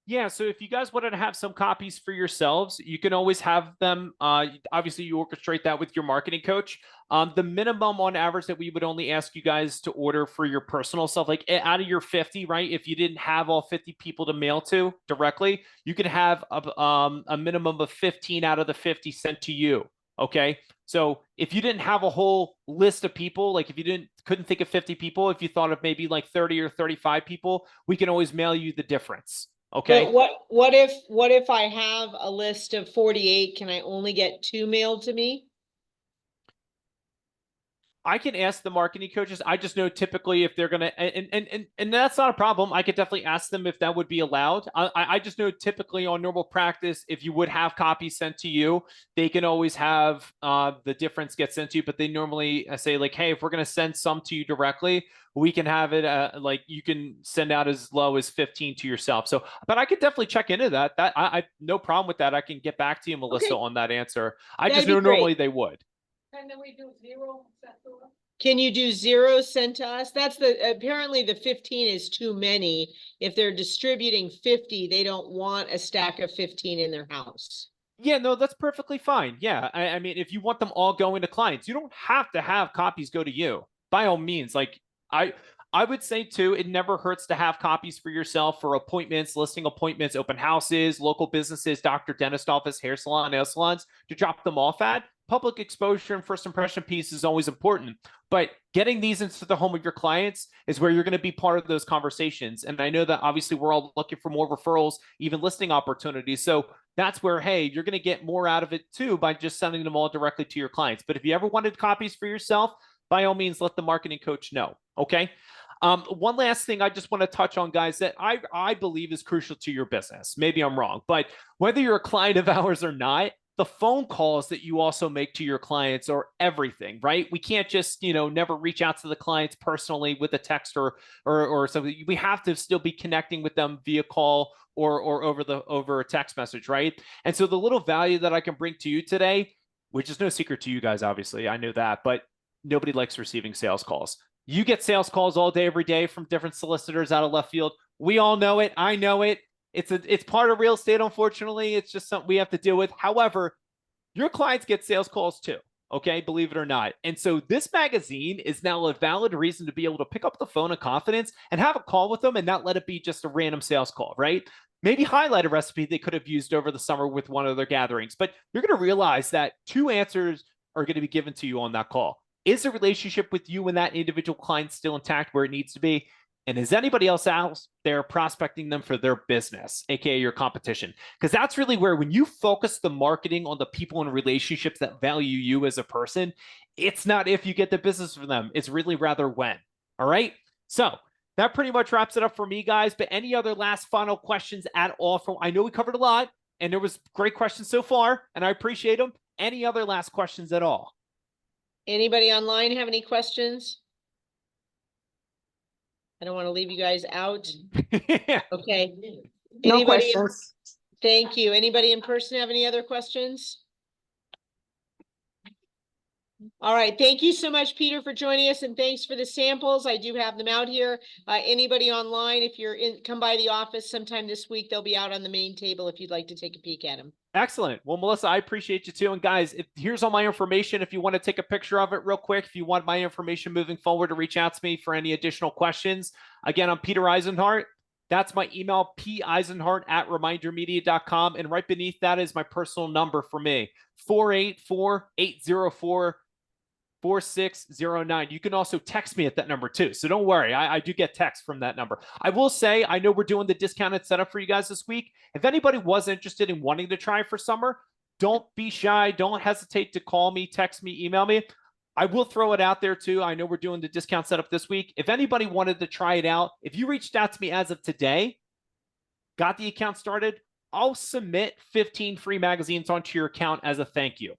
Yeah, so if you guys wanted to have some copies for yourselves, you can always have them. Obviously, you orchestrate that with your marketing coach. The minimum on average that we would only ask you guys to order for your personal self, like out of your 50, right? If you didn't have all 50 people to mail to directly, you could have a minimum of 15 out of the 50 sent to you, okay? So if you didn't have a whole list of people, like if you couldn't think of 50 people, if you thought of maybe like 30 or 35 people, we can always mail you the difference. Okay.
But what if I have a list of 48, can I only get 2 mailed to me?
I can ask the marketing coaches. I just know typically if they're gonna, and that's not a problem. I could definitely ask them if that would be allowed. I just know typically on normal practice, if you would have copies sent to you, they can always have the difference get sent to you. But they normally say like, hey, if we're gonna send some to you directly, we can have it like you can send out as low as 15 to yourself. So, but I could definitely check into that. I no problem with that. I can get back to you, Melissa, on that answer. I just know normally they would.
And then we do 0 sent to us.
Can you do 0 sent to us? That's apparently the 15 is too many. If they're distributing 50, they don't want a stack of 15 in their house.
Yeah, no, that's perfectly fine. Yeah. I mean, if you want them all going to clients, you don't have to have copies go to you by all means. Like I would say too, it never hurts to have copies for yourself for appointments, listing appointments, open houses, local businesses, doctor, dentist office, hair salon, nail salons to drop them off at. Public exposure and first impression piece is always important, but getting these into the home of your clients is where you're going to be part of those conversations. And I know that obviously we're all looking for more referrals, even listing opportunities. So that's where, hey, you're going to get more out of it too by just sending them all directly to your clients. But if you ever wanted copies for yourself, by all means, let the marketing coach know. Okay. One last thing I just want to touch on, guys, that I believe is crucial to your business. Maybe I'm wrong, but whether you're a client of ours or not, the phone calls that you also make to your clients are everything, right? We can't just, never reach out to the clients personally with a text or something. We have to still be connecting with them via call or over a text message, right? And so the little value that I can bring to you today, which is no secret to you guys, obviously, I know that, but nobody likes receiving sales calls. You get sales calls all day, every day from different solicitors out of left field. We all know it. I know it. It's part of real estate, unfortunately. It's just something we have to deal with. However, your clients get sales calls too, okay? Believe it or not. And so this magazine is now a valid reason to be able to pick up the phone in confidence and have a call with them and not let it be just a random sales call, right? Maybe highlight a recipe they could have used over the summer with one of their gatherings. But you're going to realize that 2 answers are going to be given to you on that call. Is the relationship with you and that individual client still intact where it needs to be? And is anybody else out there prospecting them for their business, aka your competition? Because that's really where, when you focus the marketing on the people and relationships that value you as a person, it's not if you get the business from them, it's really rather when. All right. So that pretty much wraps it up for me, guys. But any other last final questions at all? I know we covered a lot and there was great questions so far and I appreciate them. Any other last questions at all?
Anybody online have any questions? I don't want to leave you guys out. Okay.
No
Anybody?
questions.
Thank you. Anybody in person have any other questions? All right. Thank you so much, Peter, for joining us, and thanks for the samples. I do have them out here. Anybody online, if you're come by the office sometime this week, they'll be out on the main table if you'd like to take a peek at them.
Excellent. Well, Melissa, I appreciate you too. And guys, here's all my information. If you want to take a picture of it real quick, if you want my information moving forward, to reach out to me for any additional questions. Again, I'm Peter Eisenhart. That's my email, peisenhart@remindermedia.com. And right beneath that is my personal number for me, 484-804-4609. You can also text me at that number too. So don't worry, I do get texts from that number. I will say, I know we're doing the discounted setup for you guys this week. If anybody was interested in wanting to try for summer, don't be shy. Don't hesitate to call me, text me, email me. I will throw it out there too. I know we're doing the discount setup this week. If anybody wanted to try it out, if you reached out to me as of today, got the account started, I'll submit 15 free magazines onto your account as a thank you.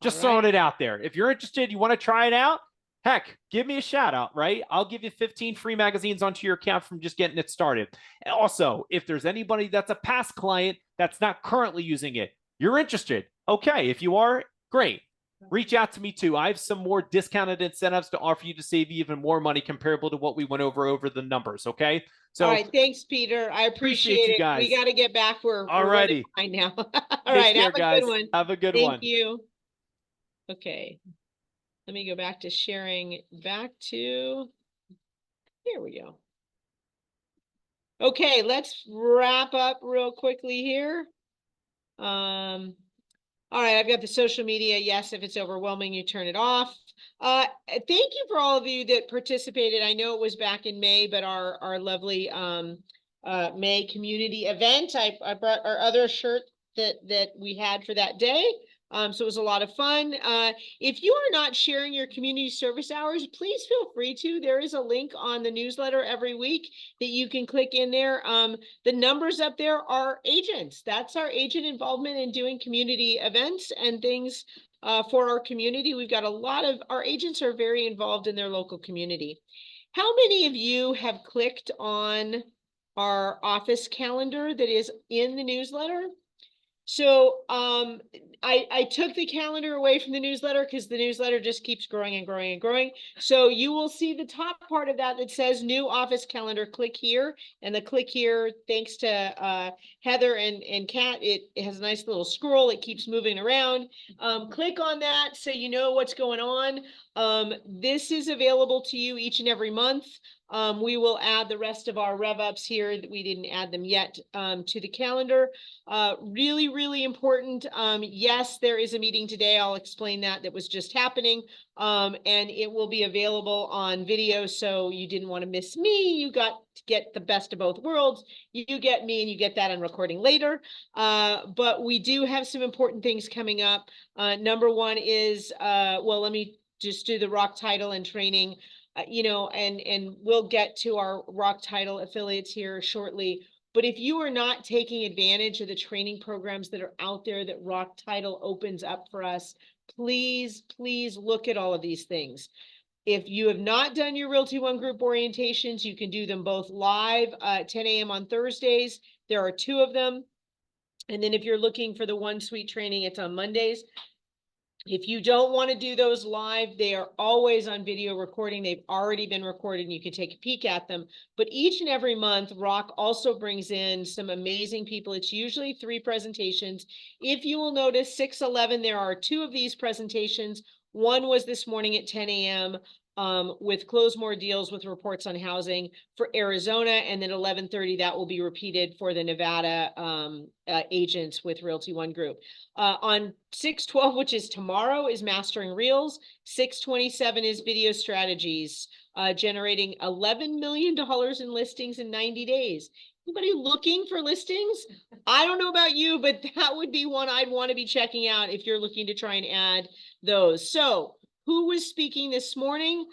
Just throwing it out there. If you're interested, you want to try it out, heck, give me a shout out, right? I'll give you 15 free magazines onto your account from just getting it started. And also, if there's anybody that's a past client that's not currently using it, you're interested. Okay, if you are, great. Reach out to me too. I have some more discounted incentives to offer you to save you even more money comparable to what we went over the numbers. Okay. So,
all right. Thanks, Peter. I appreciate
you
it.
guys.
We got to get back. We're
alrighty
right now. All
Take
right.
care,
Have a
guys.
good one.
Have a good one.
Thank you. Okay. Let me go back to sharing back to, here we go. Okay, let's wrap up real quickly here. All right, I've got the social media. Yes, if it's overwhelming, you turn it off. Thank you for all of you that participated. I know it was back in May, but our lovely May community event, I brought our other shirt that we had for that day. So it was a lot of fun. If you are not sharing your community service hours, please feel free to. There is a link on the newsletter every week that you can click in there. The numbers up there are agents. That's our agent involvement in doing community events and things for our community. We've got a lot of, our agents are very involved in their local community. How many of you have clicked on our office calendar that is in the newsletter? So I took the calendar away from the newsletter because the newsletter just keeps growing and growing and growing. So you will see the top part of that says new office calendar, click here. And the click here, thanks to Heather and Kat, it has a nice little scroll. It keeps moving around. Click on that so you know what's going on. This is available to you each and every month. We will add the rest of our rev ups here that we didn't add them yet to the calendar. Really, really important. Yes, there is a meeting today. I'll explain that was just happening. And it will be available on video. So you didn't want to miss me. You got to get the best of both worlds. You get me and you get that on recording later. But we do have some important things coming up. Number one is, well, let me just do the Rock Title and training, and we'll get to our Rock Title affiliates here shortly. But if you are not taking advantage of the training programs that are out there that Rock Title opens up for us, please, please look at all of these things. If you have not done your Realty One group orientations, you can do them both live at 10 a.m. on Thursdays. There are 2 of them. And then if you're looking for the One Suite training, it's on Mondays. If you don't want to do those live, they are always on video recording. They've already been recorded and you can take a peek at them. But each and every month, Rock also brings in some amazing people. It's usually 3 presentations. If you will notice, 6/11, there are 2 of these presentations. One was this morning at 10 a.m. With Close More Deals with reports on housing for Arizona, and then 11:30 that will be repeated for the Nevada agents with Realty One Group. On 6/12, which is tomorrow, is Mastering Reels. 6/27 is Video Strategies, generating $11 million in listings in 90 days. Anybody looking for listings? I don't know about you, but that would be one I'd want to be checking out if you're looking to try and add those. So who was speaking this morning?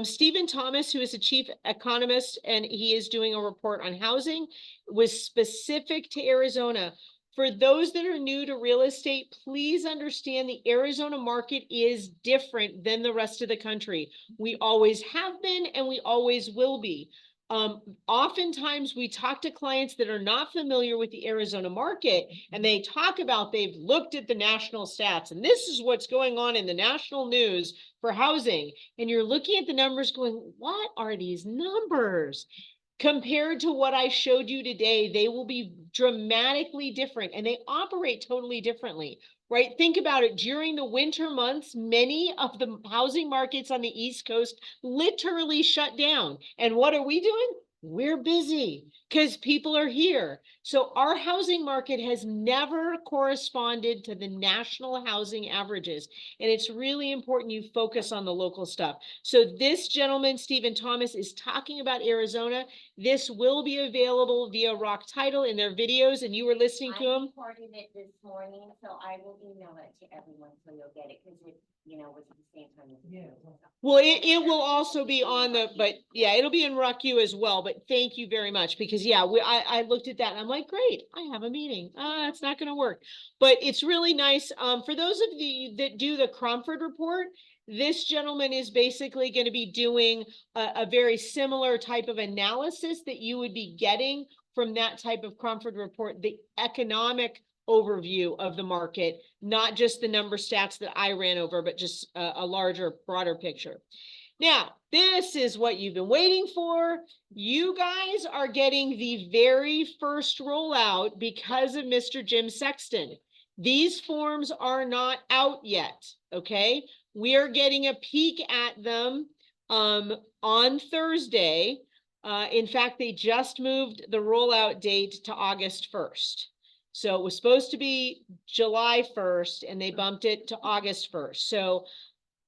Stephen Thomas, who is a chief economist, and he is doing a report on housing, was specific to Arizona. For those that are new to real estate, please understand the Arizona market is different than the rest of the country. We always have been, and we always will be. Oftentimes we talk to clients that are not familiar with the Arizona market, and they talk about they've looked at the national stats and this is what's going on in the national news for housing. And you're looking at the numbers going, what are these numbers? Compared to what I showed you today, they will be dramatically different and they operate totally differently, right? Think about it. During the winter months, many of the housing markets on the East Coast literally shut down. And what are we doing? We're busy because people are here. So our housing market has never corresponded to the national housing averages. And it's really important you focus on the local stuff. So this gentleman, Stephen Thomas, is talking about Arizona. This will be available via Rock Title in their videos, and you were listening to
I
him.
recorded it this morning, so I will email it to everyone so you'll get it, because it, was at the same time.
Well, it will also be on the, but yeah, it'll be in RockU as well, but thank you very much, because yeah, I looked at that and I'm like, great, I have a meeting. It's not gonna work, but it's really nice. For those of you that do the Cromford report, this gentleman is basically going to be doing a very similar type of analysis that you would be getting from that type of Cromford report, the economic overview of the market, not just the number stats that I ran over, but just a larger, broader picture. Now, this is what you've been waiting for. You guys are getting the very first rollout because of Mr. Jim Sexton. These forms are not out yet, okay? We are getting a peek at them on Thursday. In fact, they just moved the rollout date to August 1st. So it was supposed to be July 1st and they bumped it to August 1st. So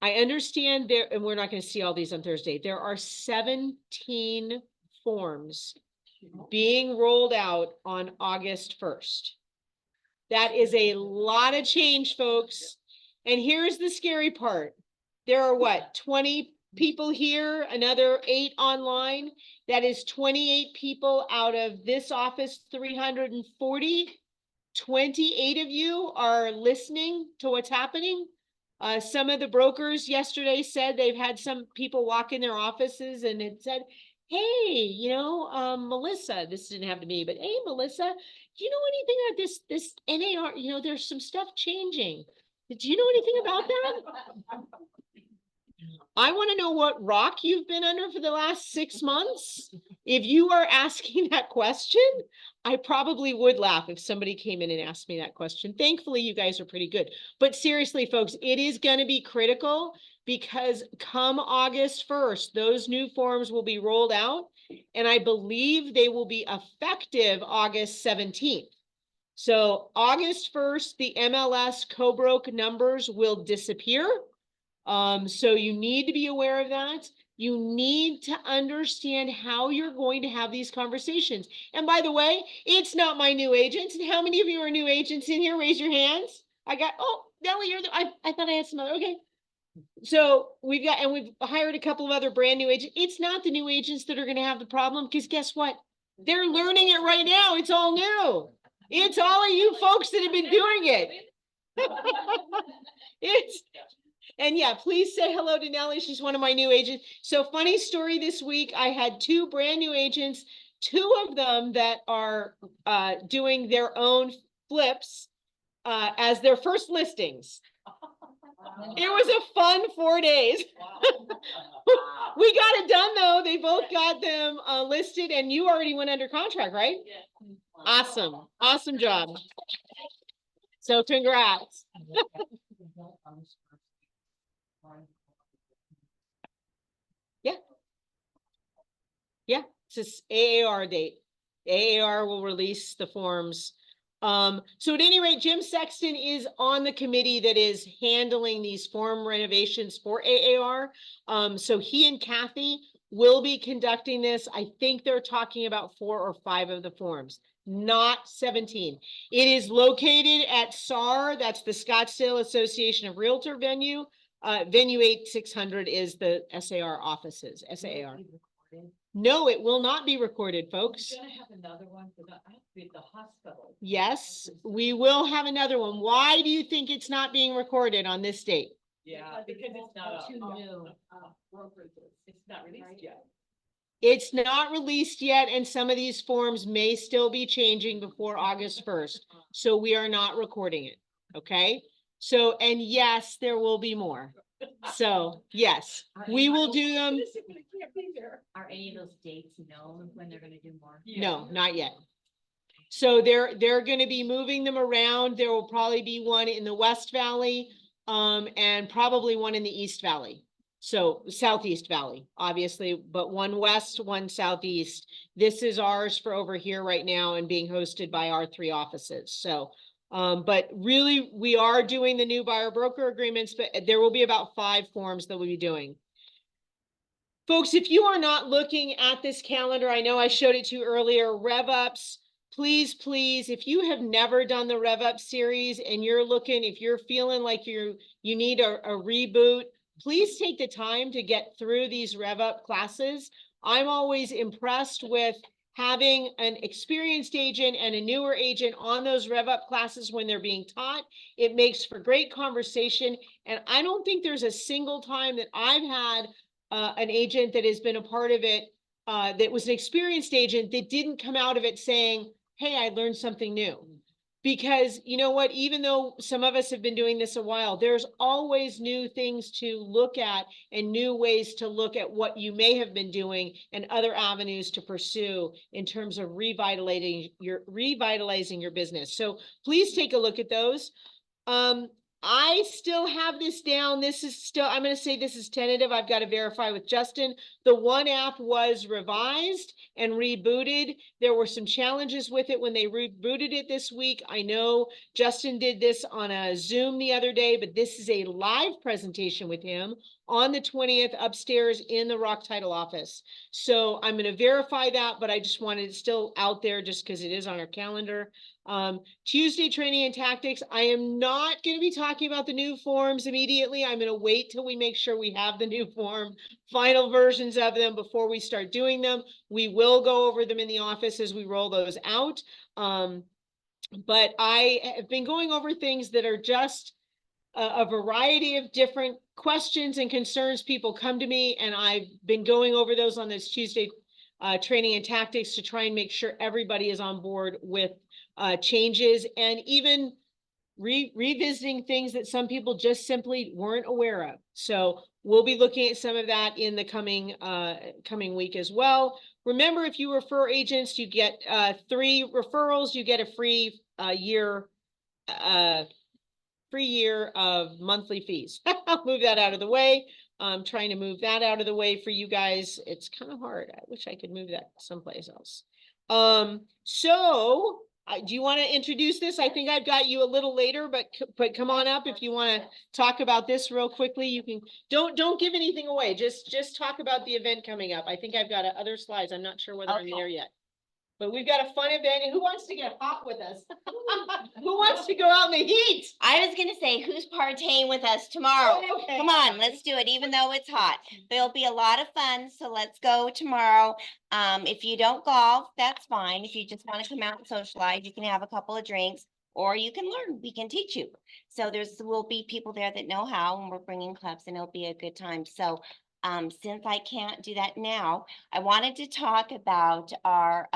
I understand there, and we're not going to see all these on Thursday. There are 17 forms being rolled out on August 1st. That is a lot of change, folks. And here's the scary part. There are what, 20 people here, another 8 online. That is 28 people out of this office, 340. 28 of you are listening to what's happening. Some of the brokers yesterday said they've had some people walk in their offices and it said, hey, Melissa, this didn't happen to me, but hey, Melissa, do you know anything about this NAR? There's some stuff changing. Do you know anything about that? I want to know what rock you've been under for the last 6 months. If you are asking that question, I probably would laugh if somebody came in and asked me that question. Thankfully, you guys are pretty good. But seriously, folks, it is going to be critical because come August 1st, those new forms will be rolled out, and I believe they will be effective August 17th. So August 1st, the MLS co-broke numbers will disappear. So you need to be aware of that. You need to understand how you're going to have these conversations. And by the way, it's not my new agents. And how many of you are new agents in here? Raise your hands. Oh, Nellie, I thought I had some other, okay. So we've hired a couple of other brand new agents. It's not the new agents that are going to have the problem, because guess what? They're learning it right now. It's all new. It's all of you folks that have been doing it. And yeah, please say hello to Nellie. She's one of my new agents. So funny story this week, I had 2 brand new agents, 2 of them that are doing their own flips as their first listings. It was a fun 4 days. We got it done though. They both got them listed, and you already went under contract, right?
Yeah.
Awesome. Awesome job. So congrats. Yeah, it's this AAR date. AAR will release the forms. So at any rate, Jim Sexton is on the committee that is handling these form renovations for AAR. So he and Kathy will be conducting this. I think they're talking about 4 or 5 of the forms, not 17. It is located at SAR, that's the Scottsdale Association of Realtor venue. Venue 8600 is the SAR offices, SAR. No, it will not be recorded, folks.
You're gonna have another one, because I have to be at the hospital.
Yes, we will have another one. Why do you think it's not being recorded on this date?
Yeah, because it's not
Too new.
brokerages. It's not released yet.
It's not released yet, and some of these forms may still be changing before August 1st. So we are not recording it, okay? So, and yes, there will be more. So, yes, we will do them.
Physically can't be there.
Are any of those dates known when they're gonna do more?
No, not yet. So they're going to be moving them around. There will probably be one in the West Valley, and probably one in the East Valley. So Southeast Valley, obviously, but one West, one Southeast. This is ours for over here right now and being hosted by our 3 offices. So, but really we are doing the new buyer broker agreements, but there will be about 5 forms that we'll be doing. Folks, if you are not looking at this calendar, I know I showed it to you earlier, Rev Ups, please, please, if you have never done the Rev Up series and you're looking, if you're feeling like you need a reboot, please take the time to get through these Rev Up classes. I'm always impressed with having an experienced agent and a newer agent on those Rev Up classes when they're being taught. It makes for great conversation. And I don't think there's a single time that I've had an agent that has been a part of it that was an experienced agent that didn't come out of it saying, hey, I learned something new. Because you know what, even though some of us have been doing this a while, there's always new things to look at and new ways to look at what you may have been doing and other avenues to pursue in terms of revitalizing your business. So please take a look at those. I still have this down. This is still, I'm going to say this is tentative. I've got to verify with Justin. The one app was revised and rebooted. There were some challenges with it when they rebooted it this week. I know Justin did this on a Zoom the other day, but this is a live presentation with him on the 20th upstairs in the Rock Title office. So I'm going to verify that, but I just wanted it still out there just because it is on our calendar. Tuesday training and tactics. I am not going to be talking about the new forms immediately. I'm going to wait till we make sure we have the new form, final versions of them before we start doing them. We will go over them in the office as we roll those out. But I have been going over things that are just a variety of different questions and concerns. People come to me, and I've been going over those on this Tuesday training and tactics to try and make sure everybody is on board with changes, and even revisiting things that some people just simply weren't aware of. So we'll be looking at some of that in the coming week as well. Remember, if you refer agents, you get 3 referrals, you get a free year of monthly fees. I'll move that out of the way. I'm trying to move that out of the way for you guys. It's kind of hard. I wish I could move that someplace else. So do you want to introduce this? I think I've got you a little later, but come on up if you want to talk about this real quickly. You can, don't give anything away. Just talk about the event coming up. I think I've got other slides. I'm not sure whether I'm
Okay.
there yet. But we've got a fun event. And who wants to get hot with us? Who wants to go out in the heat?
I was gonna say, who's partying with us tomorrow?
Okay.
Come on, let's do it, even though it's hot. There'll be a lot of fun, so let's go tomorrow. If you don't golf, that's fine. If you just want to come out and socialize, you can have a couple of drinks, or you can learn. We can teach you. So will be people there that know how, and we're bringing clubs, and it'll be a good time. So since I can't do that now, I wanted to talk about our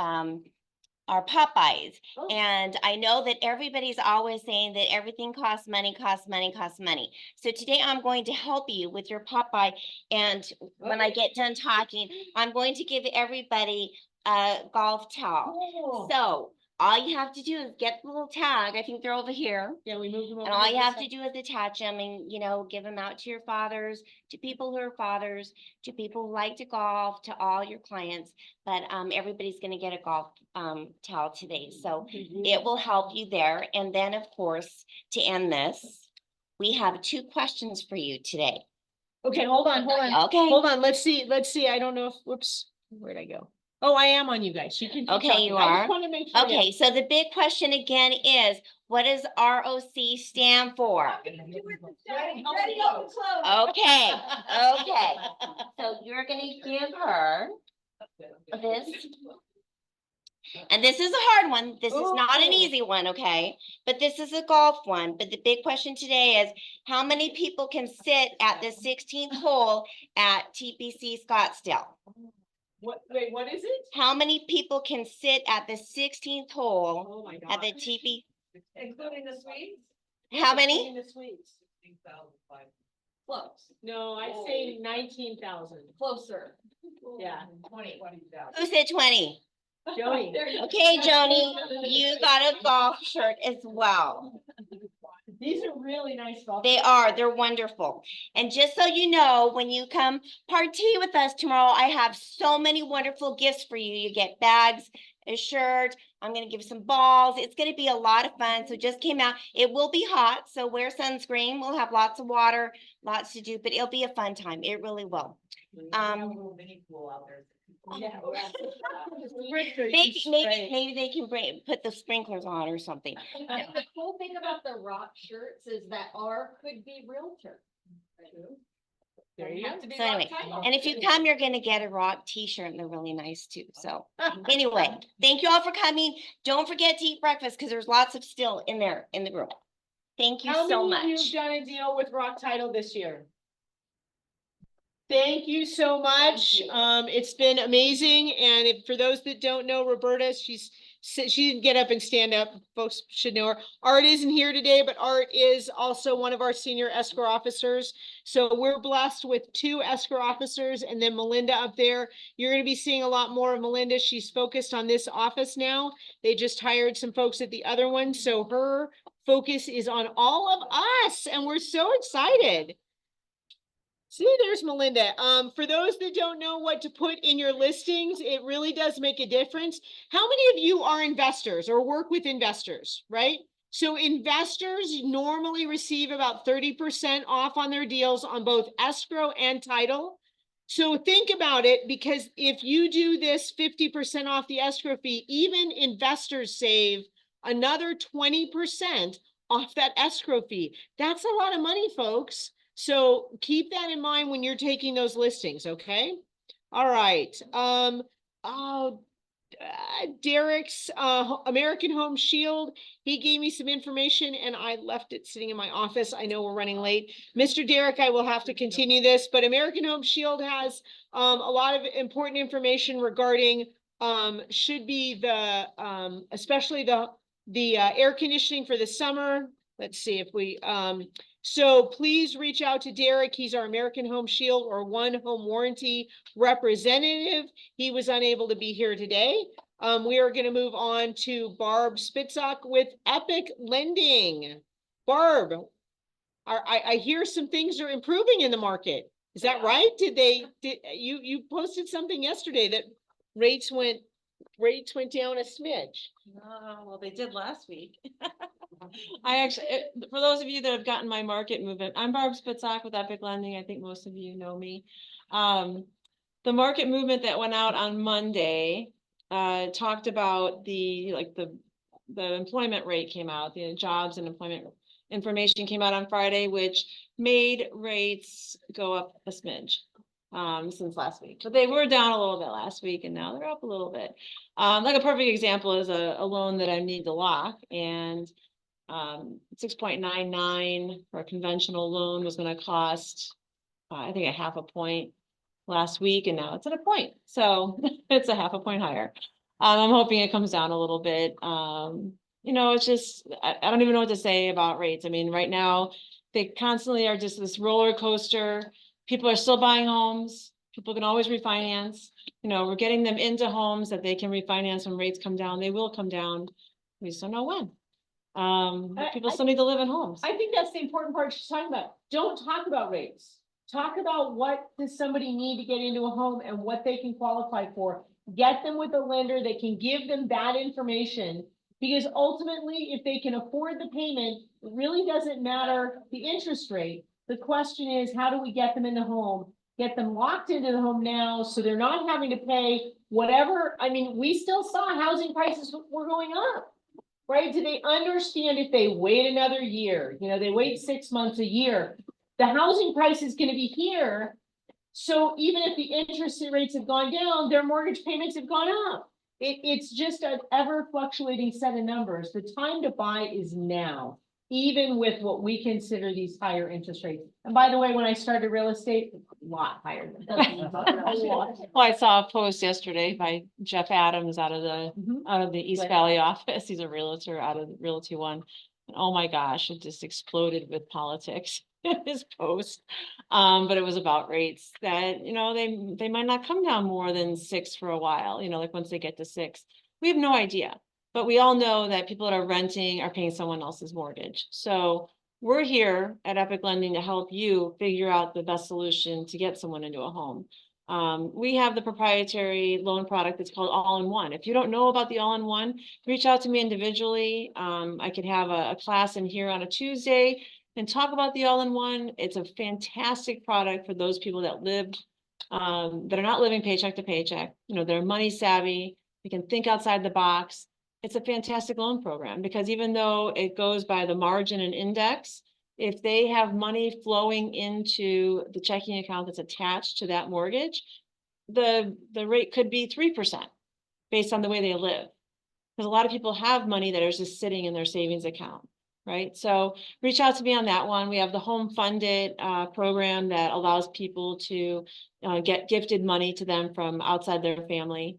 Popeyes.
Oh.
And I know that everybody's always saying that everything costs money, costs money, costs money. So today I'm going to help you with your Popeye. And when I get done talking, I'm going to give everybody a golf towel.
Cool.
So all you have to do is get the little tag. I think they're over here.
Yeah, we moved them over.
And all
to
you
this
have
side.
to do is attach them and, give them out to your fathers, to people who are fathers, to people who like to golf, to all your clients. But everybody's going to get a golf towel today. So it will help you there. And then, of course, to end this, we have 2 questions for you today.
Okay, hold on.
Okay.
Hold on, let's see. I don't know if, whoops, where'd I go? Oh, I am on you guys. You can keep
Okay,
talking.
you
I
are.
just want to make sure.
Okay, so the big question again is, what does ROC stand for?
Ready, open, close.
Okay, okay. So you're gonna give her this. And this is a hard one. This is not an
Ooh.
easy one, okay? But this is a golf one. But the big question today is, how many people can sit at the 16th hole at TPC Scottsdale?
Wait, what is it?
How many people can sit at the 16th hole
Oh my
at
God.
the TP?
Including the suites?
How many?
In the suites.
Close.
No, I say 19,000.
Closer.
Yeah.
20.
Who said 20?
Joni.
Okay, Joni, you got a golf shirt as well.
These are really nice golf.
They are, they're wonderful. And just so you know, when you come party with us tomorrow, I have so many wonderful gifts for you. You get bags, a shirt. I'm gonna give some balls. It's gonna be a lot of fun. So just came out. It will be hot, so wear sunscreen. We'll have lots of water, lots to do, but it'll be a fun time. It really will.
Yeah.
Maybe they can put the sprinklers on or something.
The cool thing about the rock shirts is that R could be realtor.
There you go.
So anyway, and if you come, you're gonna get a rock t-shirt and they're really nice too. So anyway, thank you all for coming. Don't forget to eat breakfast because there's lots of still in there in the room. Thank you
How
so
many of you
much.
have done a deal with Rock Title this year? Thank you so much. It's been amazing. And for those that don't know Roberta, she didn't get up and stand up. Folks should know her. Art isn't here today, but Art is also one of our senior escrow officers. So we're blessed with 2 escrow officers and then Melinda up there. You're going to be seeing a lot more of Melinda. She's focused on this office now. They just hired some folks at the other one. So her focus is on all of us and we're so excited. See, there's Melinda. For those that don't know what to put in your listings, it really does make a difference. How many of you are investors or work with investors, right? So investors normally receive about 30% off on their deals on both escrow and title. So think about it, because if you do this 50% off the escrow fee, even investors save another 20% off that escrow fee. That's a lot of money, folks. So keep that in mind when you're taking those listings, okay? All right. Derek's American Home Shield, he gave me some information and I left it sitting in my office. I know we're running late. Mr. Derek, I will have to continue this, but American Home Shield has a lot of important information regarding should be the especially the air conditioning for the summer. let's see if we, so please reach out to Derek. He's our American Home Shield or One Home Warranty representative. He was unable to be here today. We are going to move on to Barb Spitzak with Epic Lending. Barb, I hear some things are improving in the market. Is that right? Did you posted something yesterday that rates went down a smidge?
Well, they did last week. I actually, for those of you that have gotten my market movement, I'm Barb Spitzak with Epic Lending. I think most of you know me. The market movement that went out on Monday talked about the employment rate came out, the jobs and employment information came out on Friday, which made rates go up a smidge since last week. But they were down a little bit last week and now they're up a little bit. Like a perfect example is a loan that I need to lock, and 6.99 for a conventional loan was going to cost, I think, a half a point last week, and now it's at a point. So it's a half a point higher. I'm hoping it comes down a little bit. You know, it's just, I don't even know what to say about rates. I mean, right now, they constantly are just this roller coaster. People are still buying homes. People can always refinance. You know, we're getting them into homes that they can refinance when rates come down. They will come down. We just don't know when. People still need to live in homes.
I think that's the important part she's talking about. Don't talk about rates. Talk about what does somebody need to get into a home and what they can qualify for. Get them with a lender that can give them that information, because ultimately, if they can afford the payment, it really doesn't matter the interest rate. The question is, how do we get them in the home, get them locked into the home now so they're not having to pay whatever. I mean, we still saw housing prices were going up. Right? Do they understand if they wait another year, you know, they wait 6 months, a year, the housing price is going to be here. So even if the interest rates have gone down, their mortgage payments have gone up. It's just an ever fluctuating set of numbers. The time to buy is now, even with what we consider these higher interest rates. And by the way, when I started real estate, a lot higher than that.
Well, I saw a post yesterday by Jeff Adams out of the East
Right.
Valley office. He's a realtor out of Realty One. And oh my gosh, it just exploded with politics in his post. But it was about rates that, you know, they might not come down more than 6 for a while, you know, like once they get to 6. We have no idea. But we all know that people that are renting are paying someone else's mortgage. So we're here at Epic Lending to help you figure out the best solution to get someone into a home. We have the proprietary loan product that's called All-in-One. If you don't know about the All-in-One, reach out to me individually. I could have a class in here on a Tuesday and talk about the All-in-One. It's a fantastic product for those people that live, that are not living paycheck to paycheck. You know, they're money savvy. They can think outside the box. It's a fantastic loan program because even though it goes by the margin and index, if they have money flowing into the checking account that's attached to that mortgage, the rate could be 3% based on the way they live. Because a lot of people have money that is just sitting in their savings account, right? So reach out to me on that one. We have the Home Funded program that allows people to get gifted money to them from outside their family.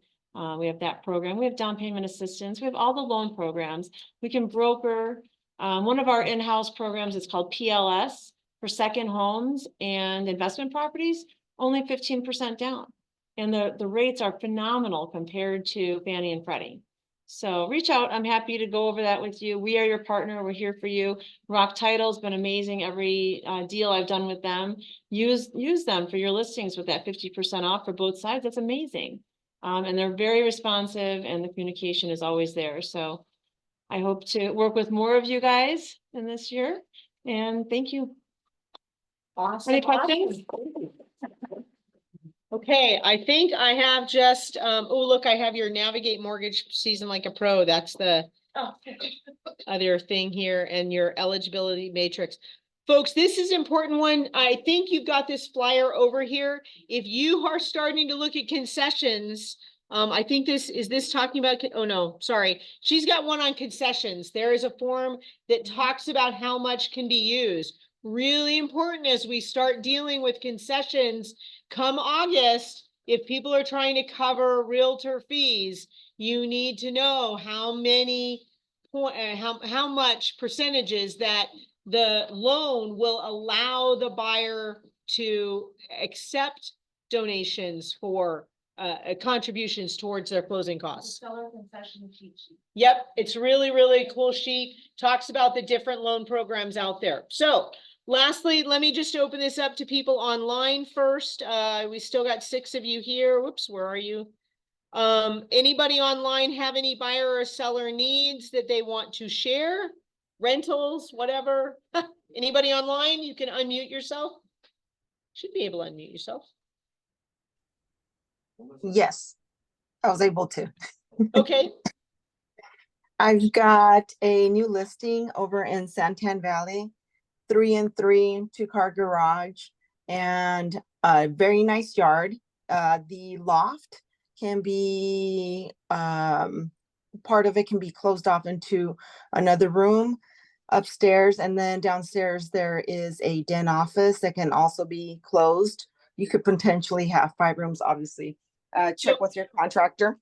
We have that program. We have down payment assistance. We have all the loan programs. We can broker. One of our in-house programs is called PLS for second homes and investment properties, only 15% down. And the rates are phenomenal compared to Fannie and Freddie. So reach out. I'm happy to go over that with you. We are your partner. We're here for you. Rock Title's been amazing. Every deal I've done with them, use them for your listings with that 50% off for both sides. That's amazing. And they're very responsive and the communication is always there. So I hope to work with more of you guys in this year. And thank you.
Awesome.
Any questions?
Okay, I think I have just, oh, look, I have your Navigate Mortgage Season Like a Pro. That's the other thing here, and your eligibility matrix. Folks, this is an important one. I think you've got this flyer over here. If you are starting to look at concessions, I think this talking about, oh no, sorry. She's got one on concessions. There is a form that talks about how much can be used. Really important as we start dealing with concessions come August. If people are trying to cover realtor fees, you need to know how many point, how much percentages that the loan will allow the buyer to accept donations for contributions towards their closing costs.
Seller concession cheat sheet.
Yep, it's really, really cool sheet, talks about the different loan programs out there. So lastly, let me just open this up to people online first. We still got 6 of you here. Whoops, where are you? Anybody online have any buyer or seller needs that they want to share? Rentals, whatever? Anybody online? You can unmute yourself. Should be able to unmute yourself.
Yes, I was able to.
Okay,
I've got a new listing over in Santan Valley, 3 and 3, 2-car garage, and a very nice yard. The loft can be, part of it can be closed off into another room upstairs, and then downstairs there is a den office that can also be closed. You could potentially have 5 rooms, obviously. Check with your contractor.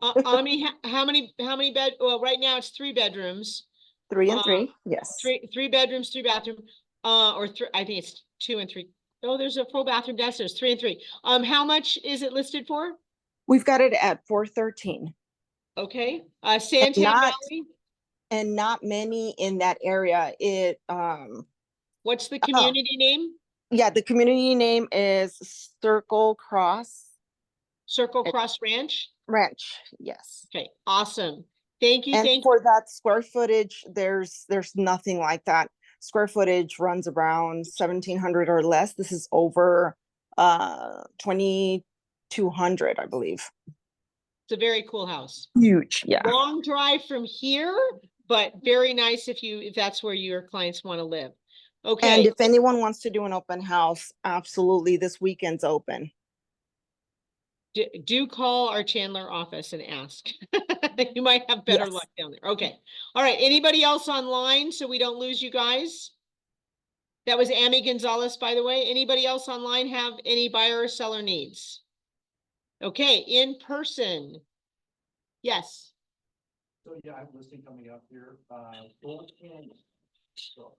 Ami, how many bed, well, right now it's 3 bedrooms.
3 and 3, yes.
Three bedrooms, 3 bathroom, or 3, I think it's 2 and 3. Oh, there's a full bathroom downstairs, 3 and 3. How much is it listed for?
We've got it at 413.
Okay, Santan
not-
Valley,
And not many in that area.
what's the community name?
Yeah, the community name is Circle Cross
Circle Cross Ranch?
Ranch, yes.
Okay, awesome. Thank you,
And
thank you.
for that square footage, there's nothing like that. Square footage runs around 1,700 or less. This is over 2,200, I believe.
It's a very cool house.
Huge, yeah.
Long drive from here, but very nice if that's where your clients want to live.
And
Okay,
if anyone wants to do an open house, absolutely, this weekend's open.
do call our Chandler office and ask. You might have better
Yes.
luck down there. Okay. All right. Anybody else online so we don't lose you guys? That was Amy Gonzalez, by the way. Anybody else online have any buyer or seller needs? Okay, in person. Yes.
So yeah, I have a listing coming up here, Gold Canyon. So-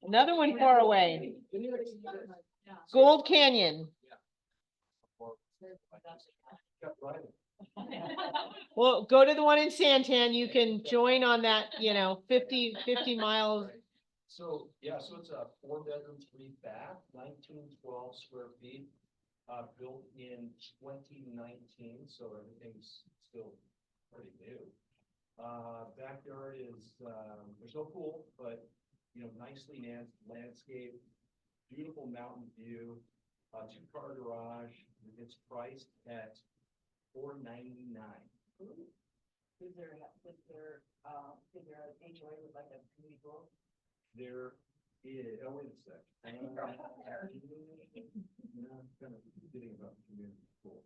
Another one far away. Gold Canyon.
Kept riding.
Well, go to the one in Santan. You can join on that, 50 miles.
So, yeah, so it's a 4-bedroom, 3-bath, 1912 square feet, built in 2019, so everything's still pretty new. Backyard is, there's no pool, but, nicely landscaped, beautiful mountain view, 2-car garage. It's priced at $499.
Is there an HOA with like a community pool?
There is, oh, wait a sec. No, I'm kind of forgetting about the community pool.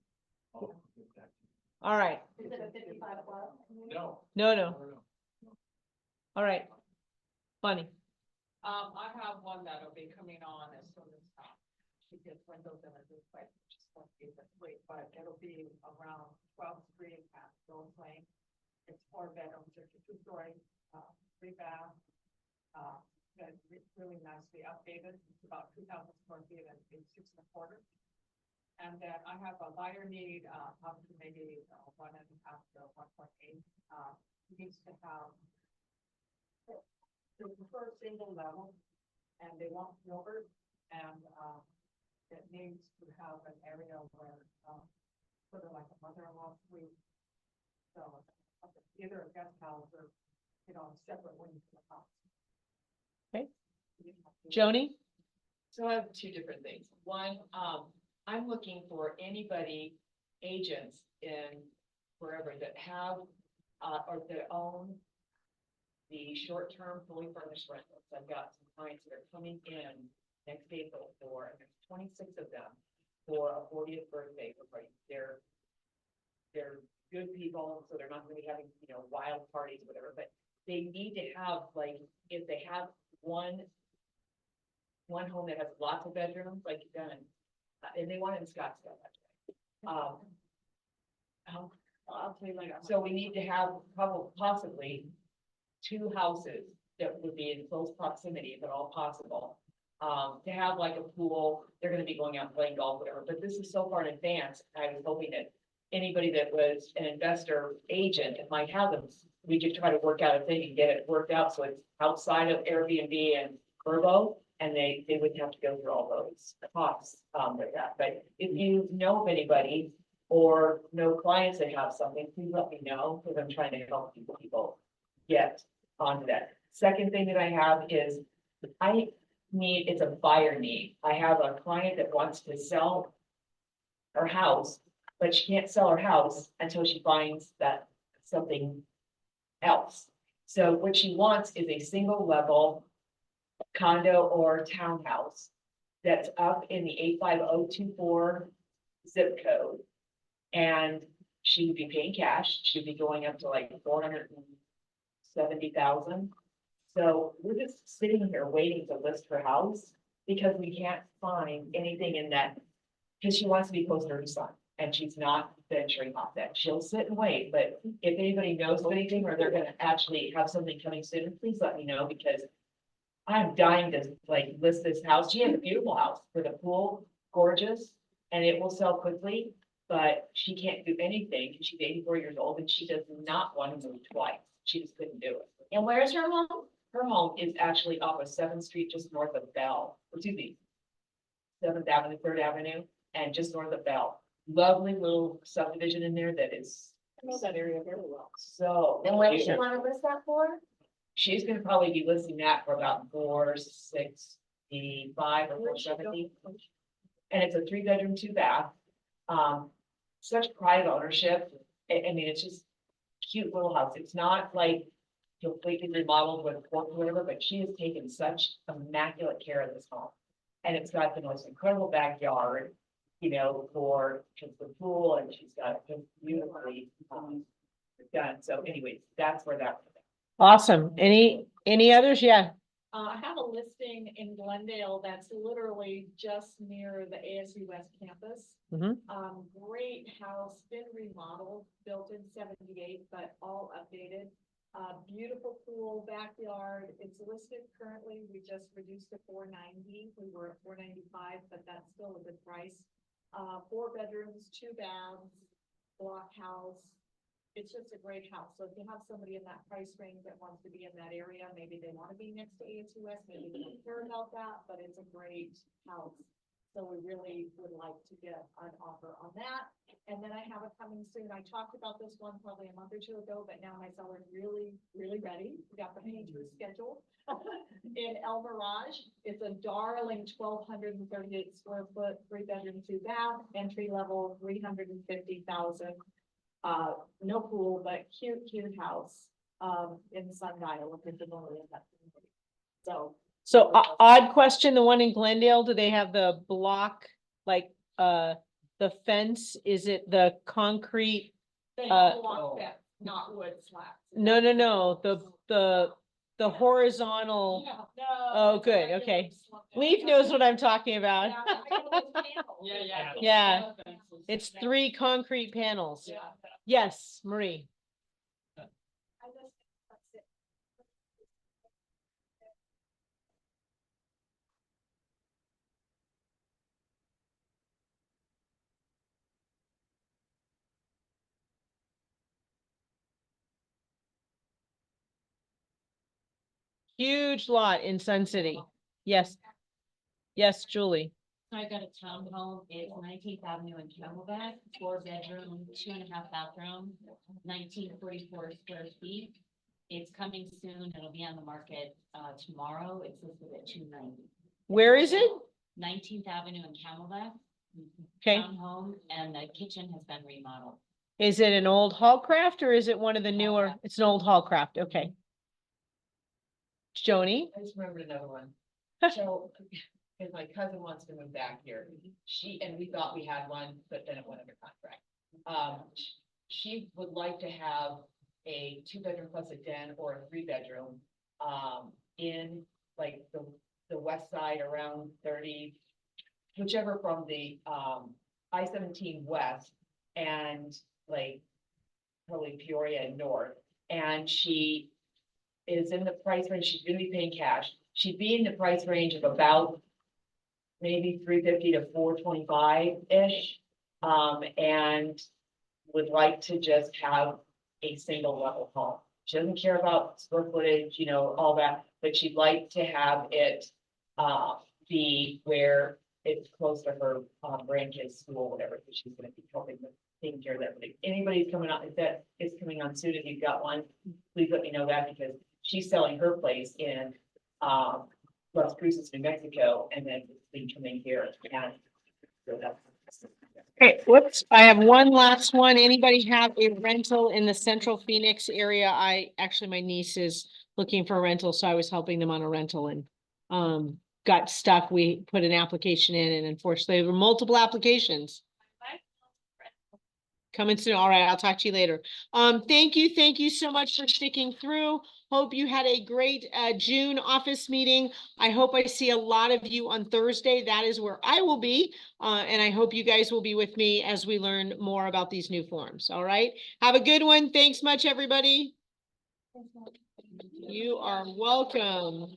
I'll get back to
All right.
Is it a 55 plus?
you. No.
No.
No.
All right. Funny.
I have one that'll be coming on as soon as, because windows in it is like, just won't be that great, but it'll be around 12th Street at Gold Lane. It's 4 bedrooms, it's a 2-story, 3-bath. Really nicely updated. It's about 2,000 square feet and it's 6.25. And then I have a buyer need, up to maybe 1.5 to 1.8. Needs to have. They prefer single level, and they want yogurt, and it needs to have an area where sort of like a mother-in-law suite. So either a guest house or separate wings to the house.
Okay. Joni?
So I have 2 different things. One, I'm looking for anybody, agents in wherever that have, or that own the short-term fully furnished rentals. I've got some clients that are coming in next April for, and there's 26 of them for a 40th birthday party. They're good people, so they're not gonna be having, wild parties, whatever, but they need to have, like, if they have one home that has lots of bedrooms, like you've done, and they want it in Scottsdale. I'll tell you later. So we need to have possibly two houses that would be in close proximity, if at all possible. To have like a pool, they're gonna be going out and playing golf, whatever, but this is so far in advance, I was hoping that anybody that was an investor agent and might have them, we could try to work out a thing and get it worked out, so it's outside of Airbnb and Vrbo, and they wouldn't have to go through all those costs, with that, but if you know of anybody or know clients that have something, please let me know, because I'm trying to help people get onto that. Second thing that I have is, it's a buyer need. I have a client that wants to sell her house, but she can't sell her house until she finds that something else. So what she wants is a single level condo or townhouse that's up in the 85024 zip code. And she would be paying cash. She'd be going up to like 470,000. So we're just sitting here waiting to list her house because we can't find anything in that. Because she wants to be closer to her son and she's not venturing off that. She'll sit and wait, but if anybody knows of anything or they're gonna actually have something coming soon, please let me know because I'm dying to like list this house. She has a beautiful house with a pool, gorgeous, and it will sell quickly, but she can't do anything because she's 84 years old and she does not want to move twice. She just couldn't do it.
And where's her home?
Her home is actually off of 7th Street, just north of Bell, 7th Avenue, 3rd Avenue, and just north of Bell. Lovely little subdivision in there that is.
I know that area very well.
So.
And where does she
beautiful.
wanna list that for?
She's gonna probably be listing that for about 465 or 470. And it's a 3-bedroom, 2-bath. Such pride ownership. I mean, it's just cute little house. It's not like completely remodeled with or whatever, but she has taken such immaculate care of this home. And it's got the most incredible backyard, you know, for just the pool, and she's got it just beautifully done. So anyways, that's where that.
Awesome. Any others? Yeah.
I have a listing in Glendale that's literally just near the ASU West campus.
Mhm.
Great house, been remodeled, built in 78, but all updated. Beautiful pool, backyard. It's listed currently. We just reduced to 490. We were at 495, but that's still a good price. 4 bedrooms, 2 baths, block house. It's just a great house. So if you have somebody in that price range that wants to be in that area, maybe they want to be next to ASUS, maybe they don't care about that, but it's a great house. So we really would like to get an offer on that. And then I have it coming soon. I talked about this one probably a month or two ago, but now my seller's really, really ready. We got the painter scheduled in El Mirage. It's a darling 1,238 square foot, 3-bedroom, 2-bath, entry level, 350,000. No pool, but cute house, in Sundial, if you're familiar with that. So,
Odd question, the one in Glendale, do they have the block, like, the fence? Is it the concrete?
they have a block fence, not wood slats.
No, the horizontal.
No,
Oh,
it's a
good,
regular
okay.
slab.
Leaf knows what I'm talking about.
Yeah.
Yeah. It's 3 concrete panels.
Yeah.
Yes, Marie.
I just- that's it.
Huge lot in Sun City. Yes. Yes, Julie.
I got a townhome, it's 19th Avenue in Camelback, 4-bedroom, 2.5 bathroom, 1944 square feet. It's coming soon, it'll be on the market, tomorrow, it's listed at 290.
Where is it?
19th Avenue in Camelback.
Okay.
Townhome, and the kitchen has been remodeled.
Is it an old Hallcraft or is it one of the newer? It's an old Hallcraft. Okay. Joni?
I just remembered another one. So, because my cousin wants to move back here, and we thought we had one, but then it went under contract. She would like to have a 2-bedroom plus a den or a 3-bedroom, in like the west side around 30, whichever from the, I-17 west and like probably Peoria and north. And she is in the price range, she's gonna be paying cash. She'd be in the price range of about maybe 350 to 425-ish. And would like to just have a single level home. She doesn't care about square footage, you know, all that, but she'd like to have it be where it's close to her grandkids' school, whatever, because she's gonna be helping with taking care of that. But if anybody's coming out, if that is coming on soon, if you've got one, please let me know that, because she's selling her place in Las Cruces, New Mexico, and then it's been coming here, and so that's.
Okay, whoops, I have one last one. Anybody have a rental in the central Phoenix area? My niece is looking for a rental, so I was helping them on a rental and got stuck. We put an application in and unfortunately there were multiple applications. Coming soon. All right, I'll talk to you later. Thank you so much for sticking through. Hope you had a great June office meeting. I hope I see a lot of you on Thursday. That is where I will be. And I hope you guys will be with me as we learn more about these new forms. All right. Have a good one. Thanks much, everybody. You are welcome.